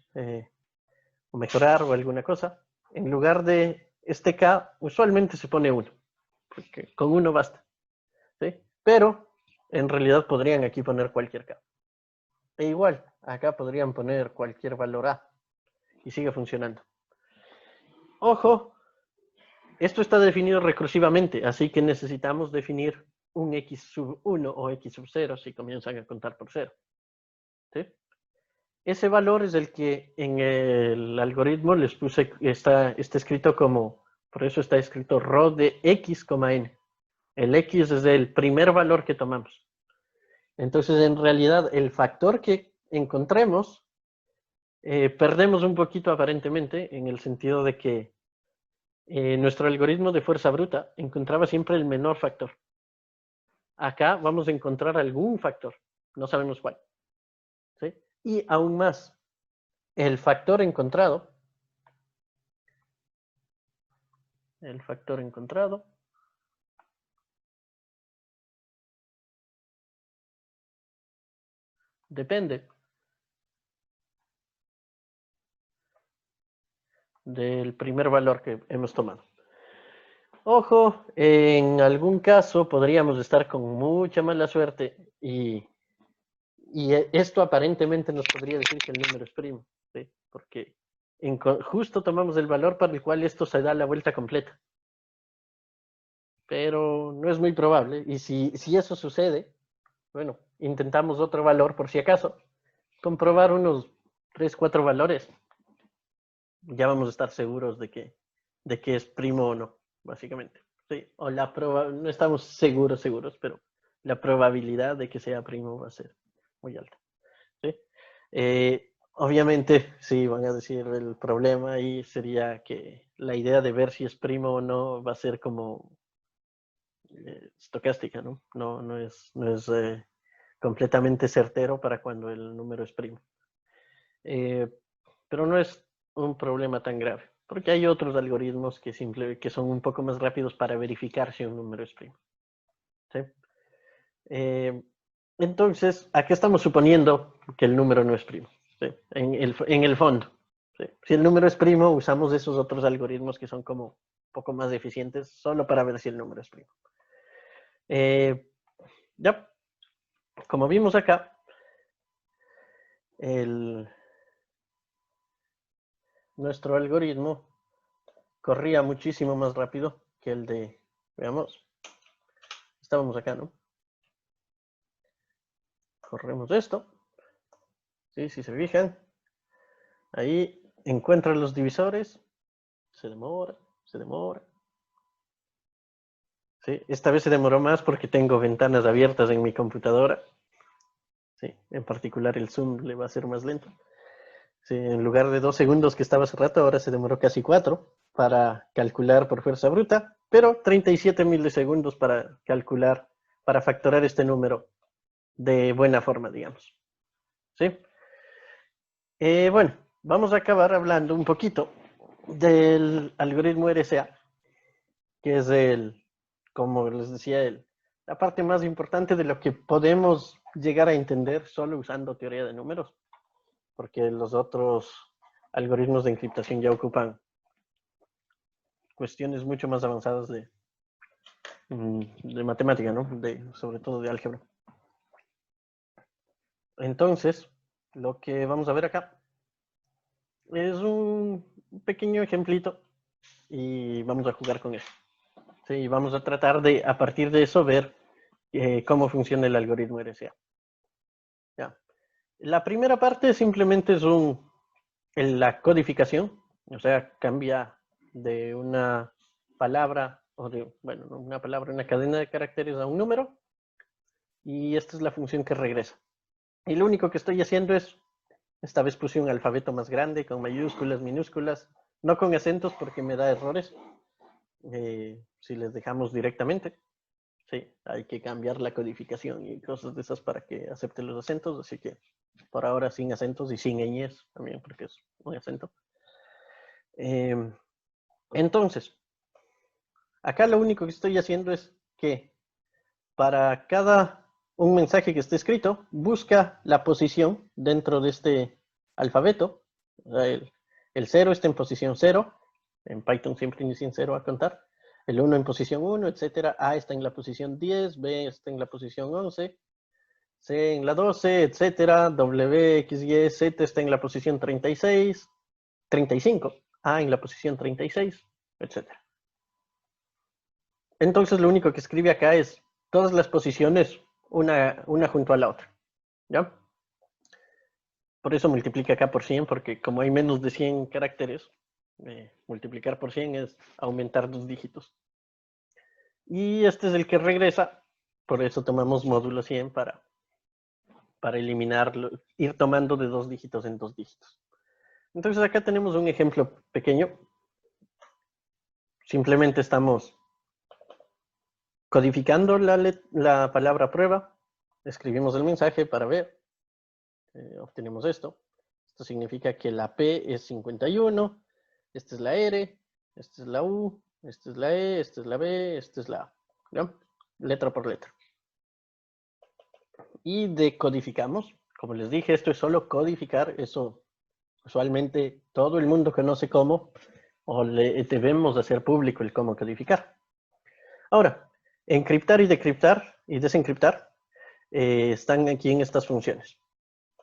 o mejorar o alguna cosa. En lugar de este K, usualmente se pone 1, porque con 1 basta. ¿Sí? Pero, en realidad podrían aquí poner cualquier K. E igual, acá podrían poner cualquier valor A y sigue funcionando. Ojo, esto está definido recursivamente, así que necesitamos definir un x sub 1 o x sub 0 si comienzan a contar por 0. ¿Sí? Ese valor es el que en el algoritmo les puse, está escrito como, por eso está escrito ρ de x, n. El x es el primer valor que tomamos. Entonces, en realidad, el factor que encontremos, perdemos un poquito aparentemente, en el sentido de que nuestro algoritmo de fuerza bruta encontraba siempre el menor factor. Acá vamos a encontrar algún factor, no sabemos cuál. ¿Sí? Y aún más, el factor encontrado depende del primer valor que hemos tomado. Ojo, en algún caso podríamos estar con mucha mala suerte y esto aparentemente nos podría decir que el número es primo, ¿sí? Porque justo tomamos el valor para el cual esto se da la vuelta completa. Pero no es muy probable. Y si eso sucede, bueno, intentamos otro valor por si acaso. Comprobar unos 3, 4 valores. Ya vamos a estar seguros de que es primo o no, básicamente. Sí, o no estamos seguros, pero la probabilidad de que sea primo va a ser muy alta. ¿Sí? Obviamente, sí, van a decir el problema ahí sería que la idea de ver si es primo o no va a ser como estocástica, ¿no? No es completamente certero para cuando el número es primo. Pero no es un problema tan grave, porque hay otros algoritmos que son un poco más rápidos para verificar si un número es primo. ¿Sí? Entonces, aquí estamos suponiendo que el número no es primo, ¿sí? En el fondo. ¿Sí? Si el número es primo, usamos esos otros algoritmos que son como un poco más eficientes, solo para ver si el número es primo. Ya, como vimos acá, nuestro algoritmo corría muchísimo más rápido que el de, veamos, estábamos acá, ¿no? Corremos esto. ¿Sí? Si se fijan, ahí encuentra los divisores, se demora. ¿Sí? Esta vez se demoró más porque tengo ventanas abiertas en mi computadora. Sí, en particular el zoom le va a ser más lento. Sí, en lugar de 2 segundos que estaba hace rato, ahora se demoró casi 4 para calcular por fuerza bruta, pero 37 milisegundos para calcular, para factorar este número de buena forma, digamos. ¿Sí? Bueno, vamos a acabar hablando un poquito del algoritmo RSA, que es como les decía, la parte más importante de lo que podemos llegar a entender solo usando teoría de números, porque los otros algoritmos de encriptación ya ocupan cuestiones mucho más avanzadas de matemática, ¿no? Sobre todo de álgebra. Entonces, lo que vamos a ver acá es un pequeño ejemplito y vamos a jugar con eso. Sí, vamos a tratar de, a partir de eso, ver cómo funciona el algoritmo RSA. Ya. La primera parte simplemente es la codificación, o sea, cambia de una palabra, una palabra, una cadena de caracteres a un número, y esta es la función que regresa. Y lo único que estoy haciendo es, esta vez puse un alfabeto más grande, con mayúsculas, minúsculas, no con acentos porque me da errores, si les dejamos directamente. Sí, hay que cambiar la codificación y cosas de esas para que acepte los acentos, así que por ahora sin acentos y sin ñes también, porque es un acento. Entonces, acá lo único que estoy haciendo es que para cada un mensaje que esté escrito, busca la posición dentro de este alfabeto. O sea, el 0 está en posición 0, en Python siempre inicia en 0 a contar. El 1 en posición 1, etcétera. A está en la posición 10, B está en la posición 11, C en la 12, etcétera. W, X, Y, Z está en la posición 36, 35. A en la posición 36, etcétera. Entonces lo único que escribe acá es todas las posiciones una junto a la otra. ¿Ya? Por eso multiplica acá por 100, porque como hay menos de 100 caracteres, multiplicar por 100 es aumentar 2 dígitos. Y este es el que regresa, por eso tomamos módulo 100 para eliminarlo, ir tomando de 2 dígitos en 2 dígitos. Entonces acá tenemos un ejemplo pequeño. Simplemente estamos codificando la palabra prueba, escribimos el mensaje para ver, obtenemos esto. Esto significa que la P es 51, esta es la R, esta es la U, esta es la E, esta es la B, esta es la A. ¿Ya? Letra por letra. Y decodificamos. Como les dije, esto es solo codificar. Eso usualmente todo el mundo conoce cómo, o debemos hacer público el cómo codificar. Ahora, encriptar y decriptar y desencriptar están aquí en estas funciones.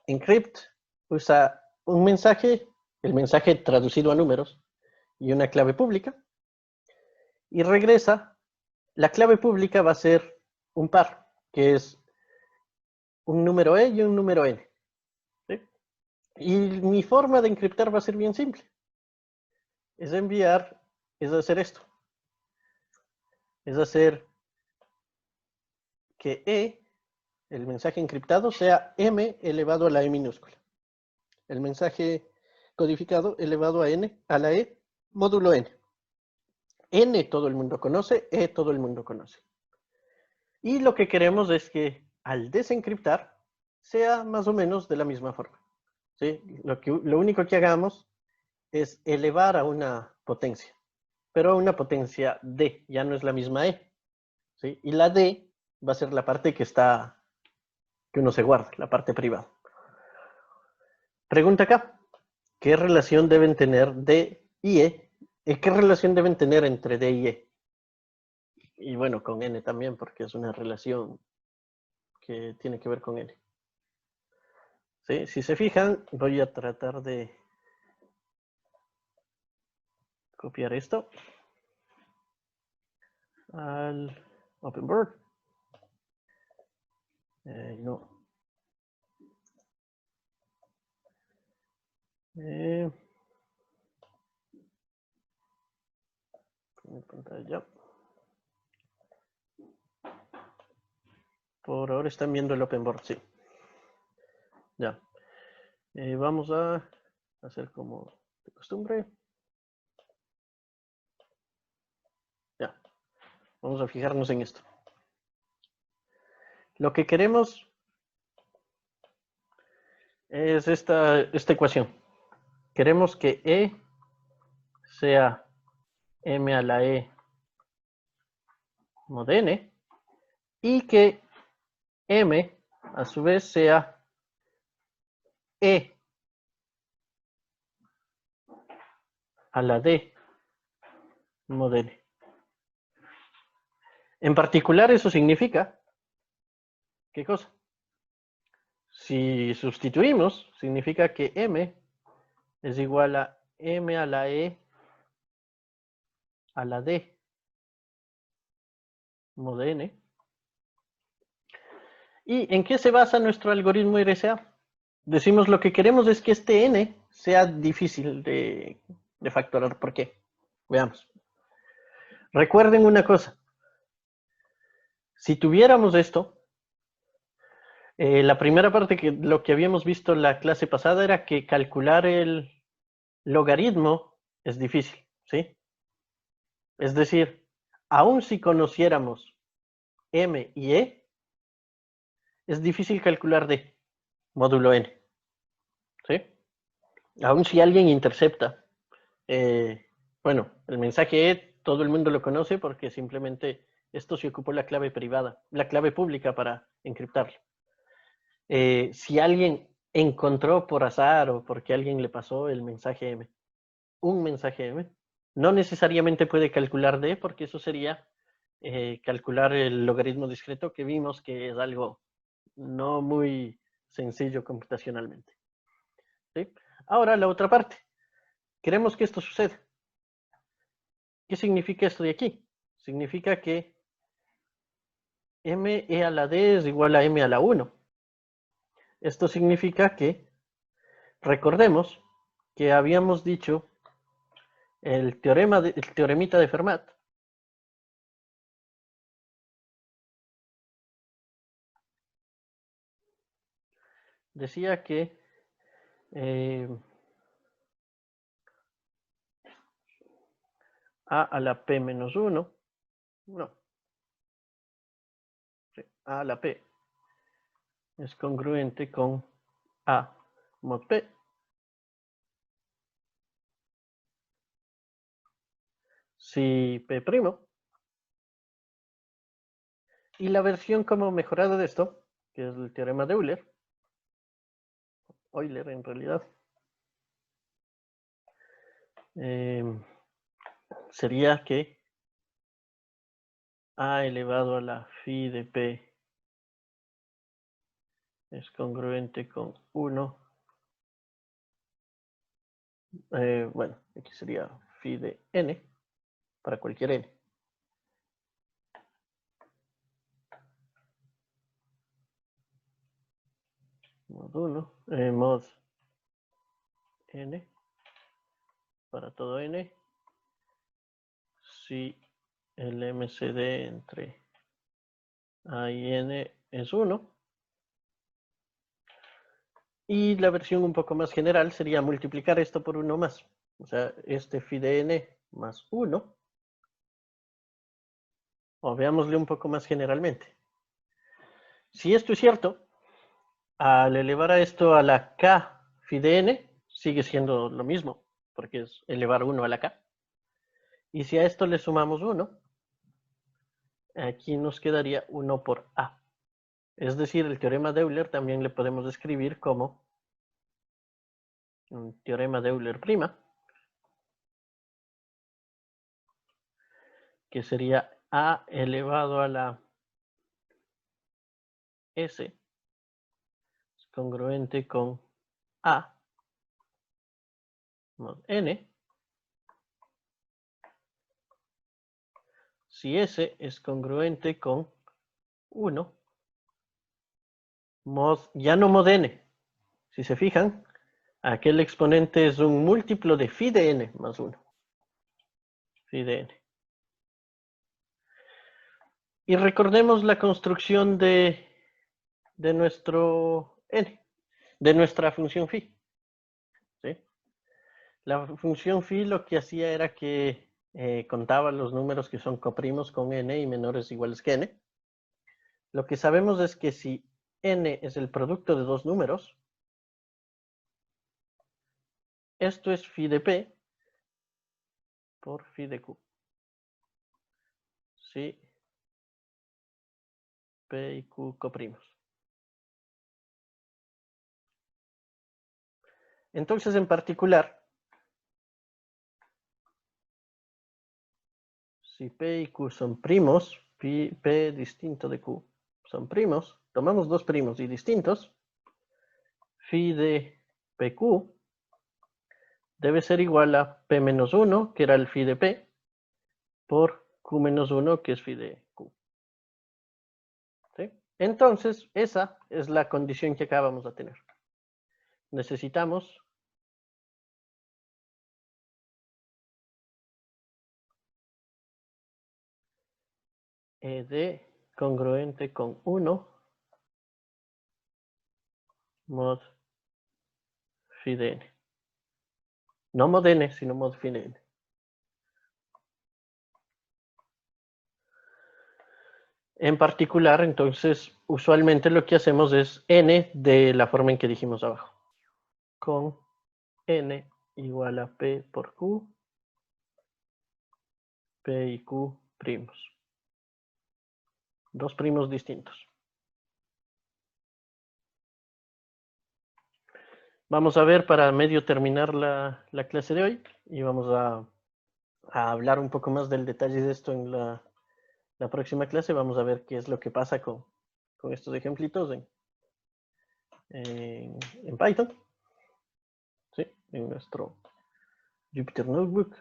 Encrypt usa un mensaje, el mensaje traducido a números y una clave pública, y regresa. La clave pública va a ser un par, que es un número E y un número N. ¿Sí? Y mi forma de encriptar va a ser bien simple. Es enviar, es hacer esto. Es hacer que E, el mensaje encriptado, sea M elevado a la E minúscula. El mensaje codificado elevado a N, a la E, módulo N. N todo el mundo conoce, E todo el mundo conoce. Y lo que queremos es que al desencriptar sea más o menos de la misma forma. ¿Sí? Lo único que hagamos es elevar a una potencia, pero a una potencia D, ya no es la misma E. ¿Sí? Y la D va a ser la parte que uno se guarda, la parte privada. Pregunta acá, ¿qué relación deben tener D y E? ¿Qué relación deben tener entre D y E? Y bueno, con N también, porque es una relación que tiene que ver con N. ¿Sí? Si se fijan, voy a tratar de copiar esto al OpenBoard. No. Pantalla. Por ahora están viendo el OpenBoard, sí. Ya. Vamos a hacer como de costumbre. Ya. Vamos a fijarnos en esto. Lo que queremos es esta ecuación. Queremos que E sea M a la E mod N y que M a su vez sea E a la D mod N. En particular eso significa, ¿qué cosa? Si sustituimos, significa que M es igual a M a la E a la D mod N. ¿Y en qué se basa nuestro algoritmo RSA? Decimos lo que queremos es que este N sea difícil de factorar. ¿Por qué? Veamos. Recuerden una cosa. Si tuviéramos esto, La primera parte que lo que habíamos visto en la clase pasada era que calcular el logaritmo es difícil, ¿sí? Es decir, aun si conociéramos m y e, es difícil calcular d módulo n, ¿sí? Aun si alguien intercepta. Bueno, el mensaje E todo el mundo lo conoce porque simplemente esto se ocupó la clave privada, la clave pública para encriptarlo. Si alguien encontró por azar o porque alguien le pasó el mensaje M, un mensaje M, no necesariamente puede calcular D porque eso sería calcular el logaritmo discreto que vimos que es algo no muy sencillo computacionalmente. ¿Sí? Ahora la otra parte. Queremos que esto suceda. ¿Qué significa esto de aquí? Significa que m e a la d es igual a m a la 1. Esto significa que, recordemos que habíamos dicho el teoremita de Fermat, decía que a la p menos 1, no, a la p es congruente con a mod p si p', y la versión como mejorada de esto, que es el teorema de Euler en realidad, sería que a elevado a la phi de p es congruente con 1. Bueno, aquí sería phi de n para cualquier n. Mod 1, mod n para todo n, si el MCD entre a y n es 1. Y la versión un poco más general sería multiplicar esto por 1 más. O sea, este phi de n más 1. O veámosle un poco más generalmente. Si esto es cierto, al elevar a esto a la k phi de n, sigue siendo lo mismo, porque es elevar 1 a la k. Y si a esto le sumamos 1, aquí nos quedaría 1 por a. Es decir, el teorema de Euler también le podemos escribir como un teorema de Euler prima, que sería a elevado a la s es congruente con a mod n, si s es congruente con 1 mod, ya no mod n. Si se fijan, aquel exponente es un múltiplo de phi de n más 1. Phi de n. Y recordemos la construcción de nuestro n, de nuestra función phi. ¿Sí? La función phi lo que hacía era que contaba los números que son coprimos con n y menores o iguales que n. Lo que sabemos es que si n es el producto de dos números, esto es phi de p por phi de q. Si p y q coprimos. Entonces, en particular, si p y q son primos, p distinto de q son primos, tomamos dos primos y distintos, phi de pq debe ser igual a p menos 1, que era el phi de p, por q menos 1, que es phi de q. ¿Sí? Entonces, esa es la condición que acabamos de tener. Necesitamos ED congruente con 1 mod phi de n. No mod n, sino mod phi de n. En particular, entonces, usualmente lo que hacemos es n de la forma en que dijimos abajo. Con n igual a p por q, p y q primos. Dos primos distintos. Vamos a ver para medio terminar la clase de hoy y vamos a hablar un poco más del detalle de esto en la próxima clase. Vamos a ver qué es lo que pasa con estos ejemplitos en Python. ¿Sí? En nuestro Jupyter Notebook.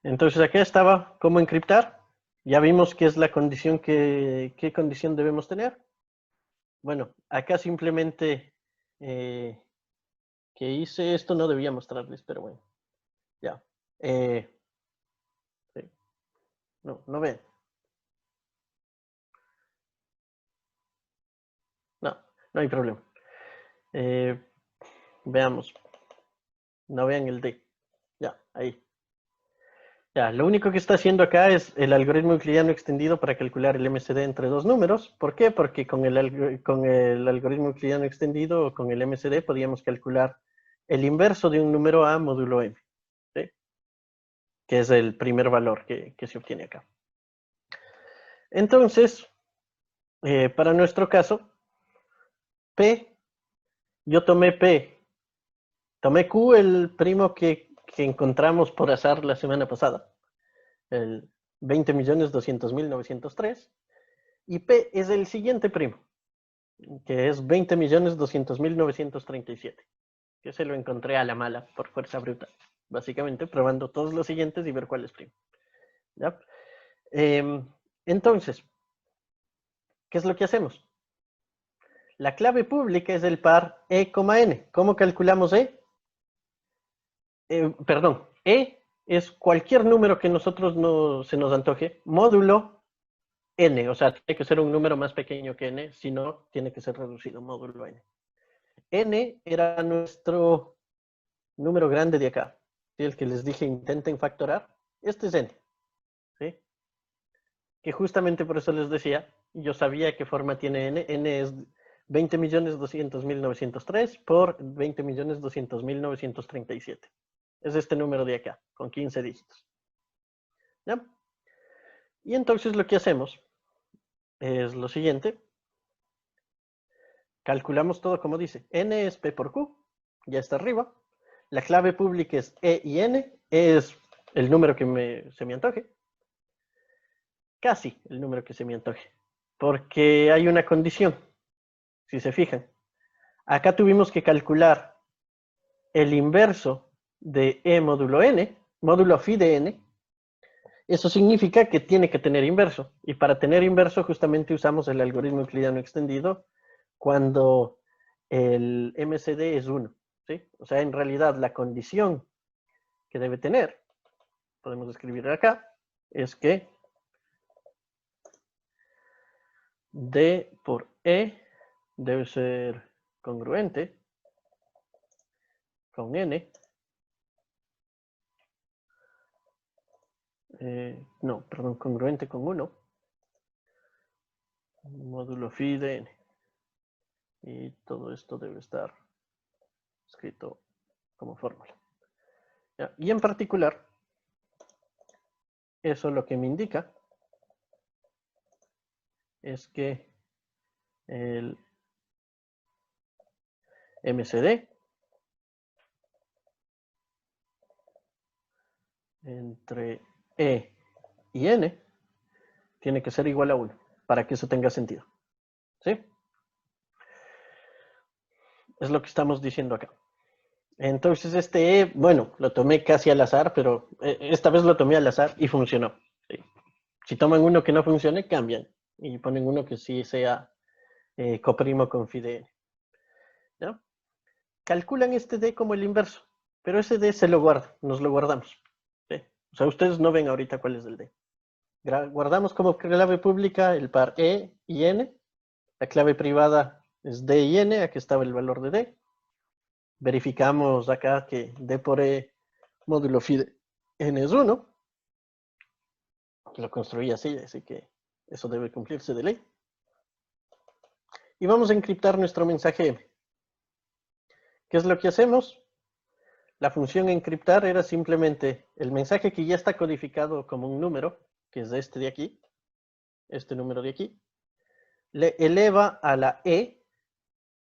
Entonces acá estaba cómo encriptar. Ya vimos qué es la condición, qué condición debemos tener. Bueno, acá simplemente que hice esto no debía mostrarles, pero bueno, ya. Sí. No ven. No hay problema. Veamos. No vean el D. Ya, ahí. Ya, lo único que está haciendo acá es el algoritmo euclidiano extendido para calcular el MCD entre dos números. ¿Por qué? Porque con el algoritmo euclidiano extendido o con el MCD podíamos calcular el inverso de un número A módulo M, ¿sí? Que es el primer valor que se obtiene acá. Entonces, para nuestro caso, P, yo tomé P, tomé Q, el primo que encontramos por azar la semana pasada, el 20.200.903, y P es el siguiente primo, que es 20.200.937, que se lo encontré a la mala, por fuerza bruta, básicamente probando todos los siguientes y ver cuál es primo. ¿Ya? Entonces, ¿qué es lo que hacemos? La clave pública es el par E, N. ¿Cómo calculamos E? Perdón, E es cualquier número que nosotros se nos antoje, módulo N, o sea, tiene que ser un número más pequeño que N, si no, tiene que ser reducido, módulo N. N era nuestro número grande de acá, ¿sí? El que les dije intenten factorar. Este es N, ¿sí? Que justamente por eso les decía, yo sabía qué forma tiene N. N es 20.200.903 por 20.200.937. Es este número de acá, con 15 dígitos. ¿Ya? Y entonces lo que hacemos es lo siguiente. Calculamos todo como dice. N es P por Q, ya está arriba. La clave pública es E y N. E es el número que se me antoje. Casi el número que se me antoje. Porque hay una condición, si se fijan. Acá tuvimos que calcular el inverso de E módulo N, módulo phi de N. Eso significa que tiene que tener inverso. Y para tener inverso justamente usamos el algoritmo euclidiano extendido cuando el MCD es 1. ¿Sí? O sea, en realidad la condición que debe tener, podemos escribir acá, es que D por E debe ser congruente con N. No, perdón, congruente con 1. Módulo phi de N. Y todo esto debe estar escrito como fórmula. ¿Ya? Y en particular, eso lo que me indica es que el MCD entre E y N tiene que ser igual a 1 para que eso tenga sentido. ¿Sí? Es lo que estamos diciendo acá. Entonces este E, bueno, lo tomé casi al azar, pero esta vez lo tomé al azar y funcionó. ¿Sí? Si toman uno que no funcione, cambian y ponen uno que sí sea coprimo con phi de N. ¿No? Calculan este D como el inverso, pero ese D se lo guarda, nos lo guardamos. ¿Sí? O sea, ustedes no ven ahorita cuál es el D. Guardamos como clave pública el par E y N, la clave privada es D y N, aquí estaba el valor de D. Verificamos acá que D por E módulo phi de N es 1. Lo construí así que eso debe cumplirse de ley. Y vamos a encriptar nuestro mensaje M. ¿Qué es lo que hacemos? La función encriptar era simplemente el mensaje que ya está codificado como un número, que es este de aquí, este número de aquí, le eleva a la E,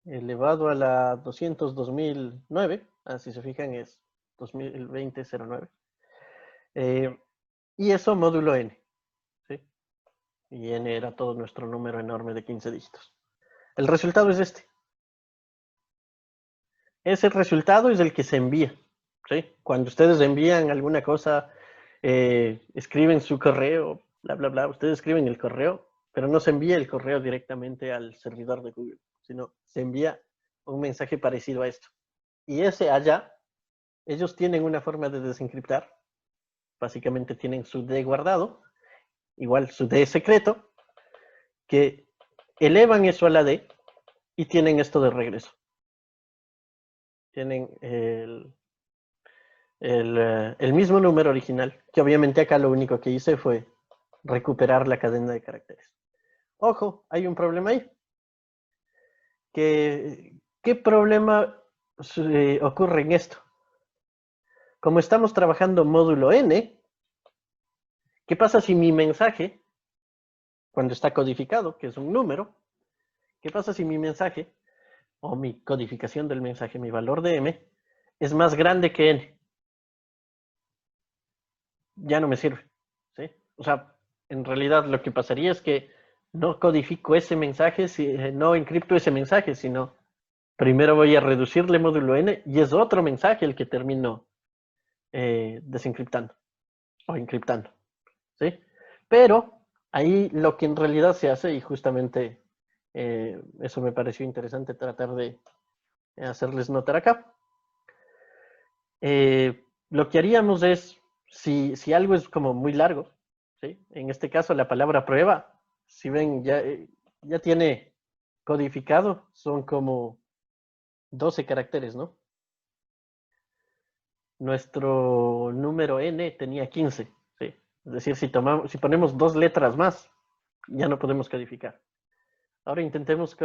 elevado a la 200.2009, si se fijan es 2020-09, y eso módulo N, ¿sí? Y N era todo nuestro número enorme de 15 dígitos. El resultado es este. Ese resultado es el que se envía, ¿sí? Cuando ustedes envían alguna cosa, escriben su correo, bla, bla, bla, ustedes escriben el correo, pero no se envía el correo directamente al servidor de Google, sino se envía un mensaje parecido a esto. Y ese allá, ellos tienen una forma de desencriptar, básicamente tienen su D guardado, igual su D secreto, que elevan eso a la D y tienen esto de regreso. Tienen el mismo número original, que obviamente acá lo único que hice fue recuperar la cadena de caracteres. Ojo, hay un problema ahí. ¿Qué problema ocurre en esto? Como estamos trabajando módulo N, ¿qué pasa si mi mensaje, cuando está codificado, que es un número, qué pasa si mi mensaje, o mi codificación del mensaje, mi valor de M, es más grande que N? Ya no me sirve, ¿sí? O sea, en realidad lo que pasaría es que no codifico ese mensaje, no encripto ese mensaje, sino primero voy a reducirle módulo N y es otro mensaje el que termino desencriptando o encriptando, ¿sí? Pero ahí lo que en realidad se hace, y justamente eso me pareció interesante tratar de hacerles notar acá, lo que haríamos es, si algo es como muy largo, ¿sí? En este caso la palabra prueba, si ven, ya tiene codificado, son como 12 caracteres, ¿no? Nuestro número N tenía 15, ¿sí? Es decir, si ponemos 2 letras más, ya no podemos codificar. Ahora intentemos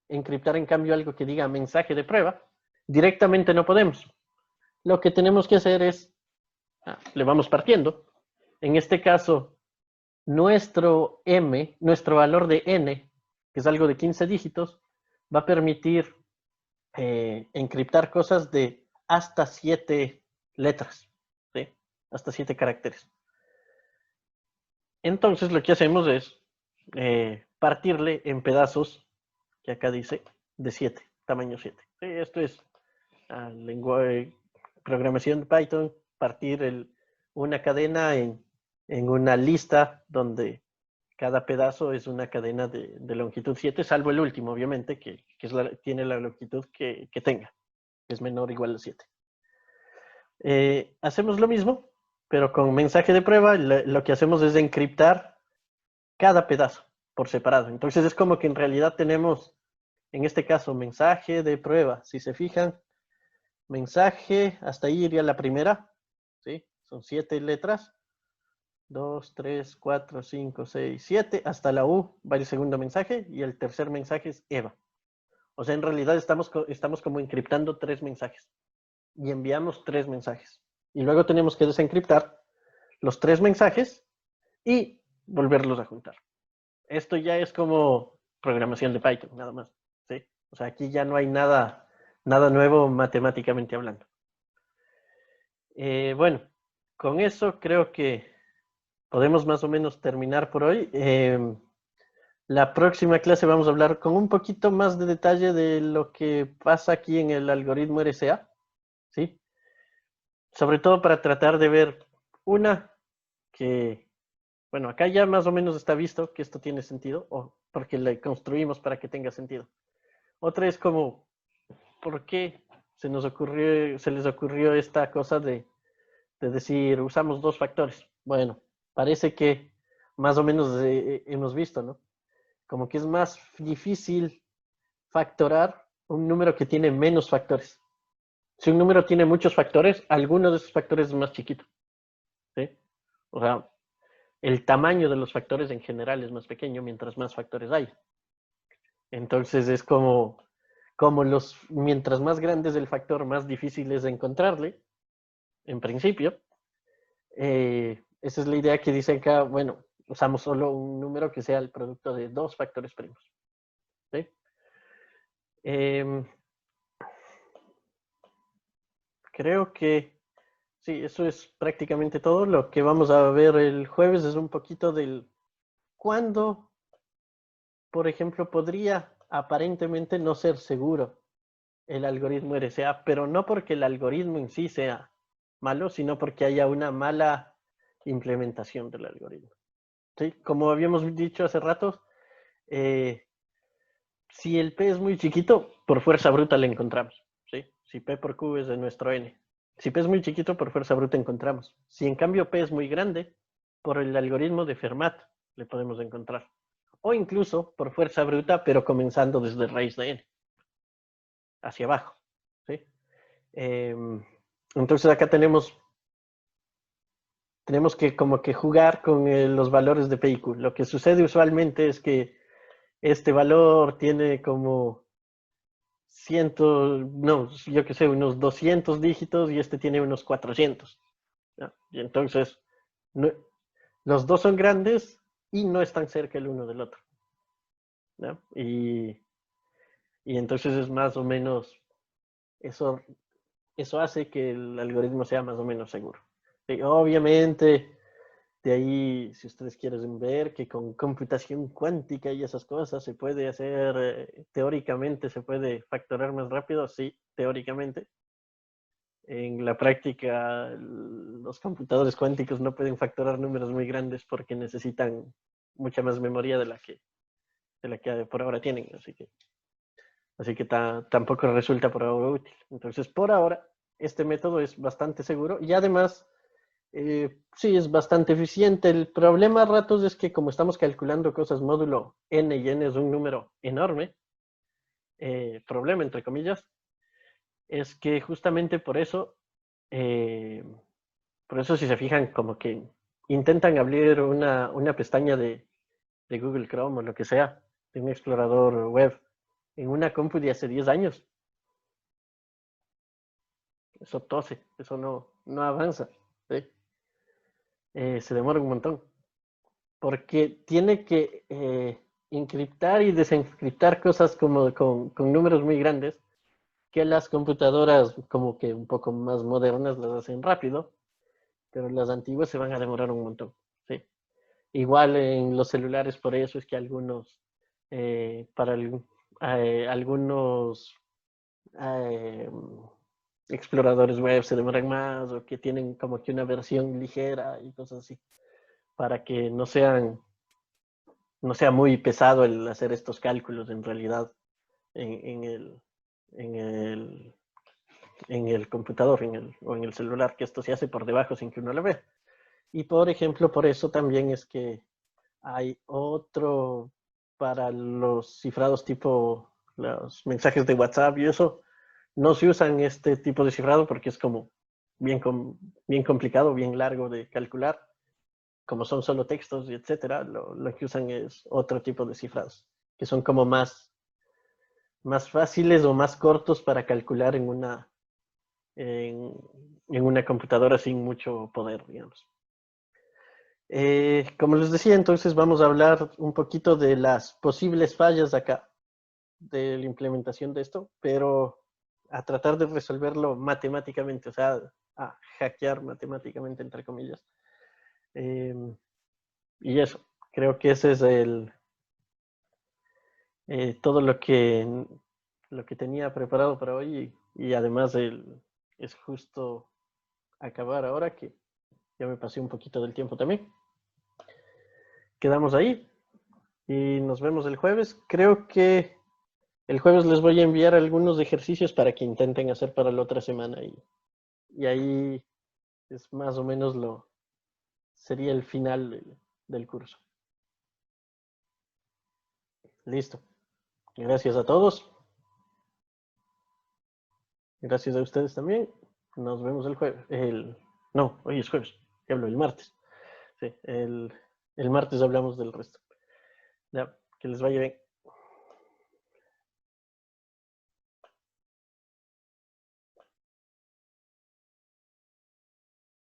encriptar en cambio algo que diga mensaje de prueba. Directamente no podemos. Lo que tenemos que hacer es, le vamos partiendo. En este caso, nuestro M, nuestro valor de N, que es algo de 15 dígitos, va a permitir encriptar cosas de hasta 7 letras, ¿sí? Hasta 7 caracteres. Entonces lo que hacemos es partirle en pedazos, que acá dice, de 7, tamaño 7. ¿Sí? Esto es lenguaje, programación de Python, partir una cadena en una lista donde cada pedazo es una cadena de longitud 7, salvo el último, obviamente, que tiene la longitud que tenga, que es menor o igual a 7. Hacemos lo mismo, pero con mensaje de prueba, lo que hacemos es encriptar cada pedazo por separado. Entonces es como que en realidad tenemos, en este caso, mensaje de prueba. Si se fijan, mensaje, hasta ahí iría la primera, ¿sí? Son 7 letras. 2, 3, 4, 5, 6, 7. Hasta la U va el segundo mensaje y el tercer mensaje es Eva. O sea, en realidad estamos como encriptando 3 mensajes y enviamos 3 mensajes. Y luego tenemos que desencriptar los 3 mensajes y volverlos a juntar. Esto ya es como programación de Python, nada más, ¿sí? O sea, aquí ya no hay nada nuevo matemáticamente hablando. Bueno, con eso creo que podemos más o menos terminar por hoy. La próxima clase vamos a hablar con un poquito más de detalle de lo que pasa aquí en el algoritmo RSA, ¿sí? Sobre todo para tratar de ver que, bueno, acá ya más o menos está visto que esto tiene sentido, o porque le construimos para que tenga sentido. Otra es como, ¿por qué se les ocurrió esta cosa de decir, usamos 2 factores? Bueno, parece que más o menos hemos visto, ¿no? Como que es más difícil factorar un número que tiene menos factores. Si un número tiene muchos factores, alguno de esos factores es más chiquito, ¿sí? O sea, el tamaño de los factores en general es más pequeño mientras más factores hay. Entonces es como mientras más grande es el factor, más difícil es encontrarle, en principio. Esa es la idea que dicen acá, bueno, usamos solo un número que sea el producto de dos factores primos, ¿sí? Creo que sí, eso es prácticamente todo. Lo que vamos a ver el jueves es un poquito del cuándo, por ejemplo, podría aparentemente no ser seguro el algoritmo RSA, pero no porque el algoritmo en sí sea malo, sino porque haya una mala implementación del algoritmo. ¿Sí? Como habíamos dicho hace rato, eh, si el P es muy chiquito, por fuerza bruta le encontramos. ¿Sí? Si P por Q es de nuestro N. Si P es muy chiquito, por fuerza bruta encontramos. Si en cambio P es muy grande, por el algoritmo de Fermat le podemos encontrar. O incluso por fuerza bruta, pero comenzando desde raíz de N, hacia abajo. ¿Sí? Entonces acá tenemos que como que jugar con los valores de P y Q. Lo que sucede usualmente es que este valor tiene como no, yo qué sé, unos 200 dígitos y este tiene unos 400. ¿Ya? Y entonces, no, los dos son grandes y no están cerca el uno del otro. ¿Ya? Y entonces es más o menos, eso, eso hace que el algoritmo sea más o menos seguro. Y obviamente, de ahí, si ustedes quieren ver que con computación cuántica y esas cosas se puede hacer, teóricamente se puede factorar más rápido, sí, teóricamente. En la práctica, los computadores cuánticos no pueden factorar números muy grandes porque necesitan mucha más memoria de la que por ahora tienen. Así que tampoco resulta por ahora útil. Entonces, por ahora, este método es bastante seguro y además, sí, es bastante eficiente. El problema a ratos es que como estamos calculando cosas módulo n y n es un número enorme, problema entre comillas, es que justamente eh, por eso si se fijan como que intentan abrir una pestaña de Google Chrome o lo que sea, de un explorador web, en una compu de hace 10 años, eso tose, eso no avanza, ¿sí? Se demora un montón, porque tiene que encriptar y desencriptar cosas como con números muy grandes, que las computadoras como que un poco más modernas las hacen rápido, pero las antiguas se van a demorar un montón, ¿sí? Igual en los celulares, por eso es que algunos eh, exploradores web se demoran más o que tienen como que una versión ligera y cosas así, para que no sea muy pesado el hacer estos cálculos en realidad en, en el, en el, en el computador o en el celular, que esto se hace por debajo sin que uno lo vea. Y por ejemplo, por eso también es que hay otro para los cifrados tipo los mensajes de WhatsApp y eso. No se usan este tipo de cifrado porque es como bien, bien complicado, bien largo de calcular. Como son solo textos y etcétera, lo que usan es otro tipo de cifrados, que son como más fáciles o más cortos para calcular en, en una computadora sin mucho poder, digamos. Como les decía, entonces vamos a hablar un poquito de las posibles fallas acá, de la implementación de esto, pero a tratar de resolverlo matemáticamente, o sea, a hackear matemáticamente, entre comillas. Eh, y eso, creo que ese es todo lo que tenía preparado para hoy y además es justo acabar ahora que ya me pasé un poquito del tiempo también. Quedamos ahí y nos vemos el jueves. Creo que el jueves les voy a enviar algunos ejercicios para que intenten hacer para la otra semana y ahí es más o menos sería el final del curso. Listo. Gracias a todos. Gracias a ustedes también. Nos vemos el jueves. No, hoy es jueves. ¿Qué hablo? El martes. Sí, el martes hablamos del resto. Ya, que les vaya bien.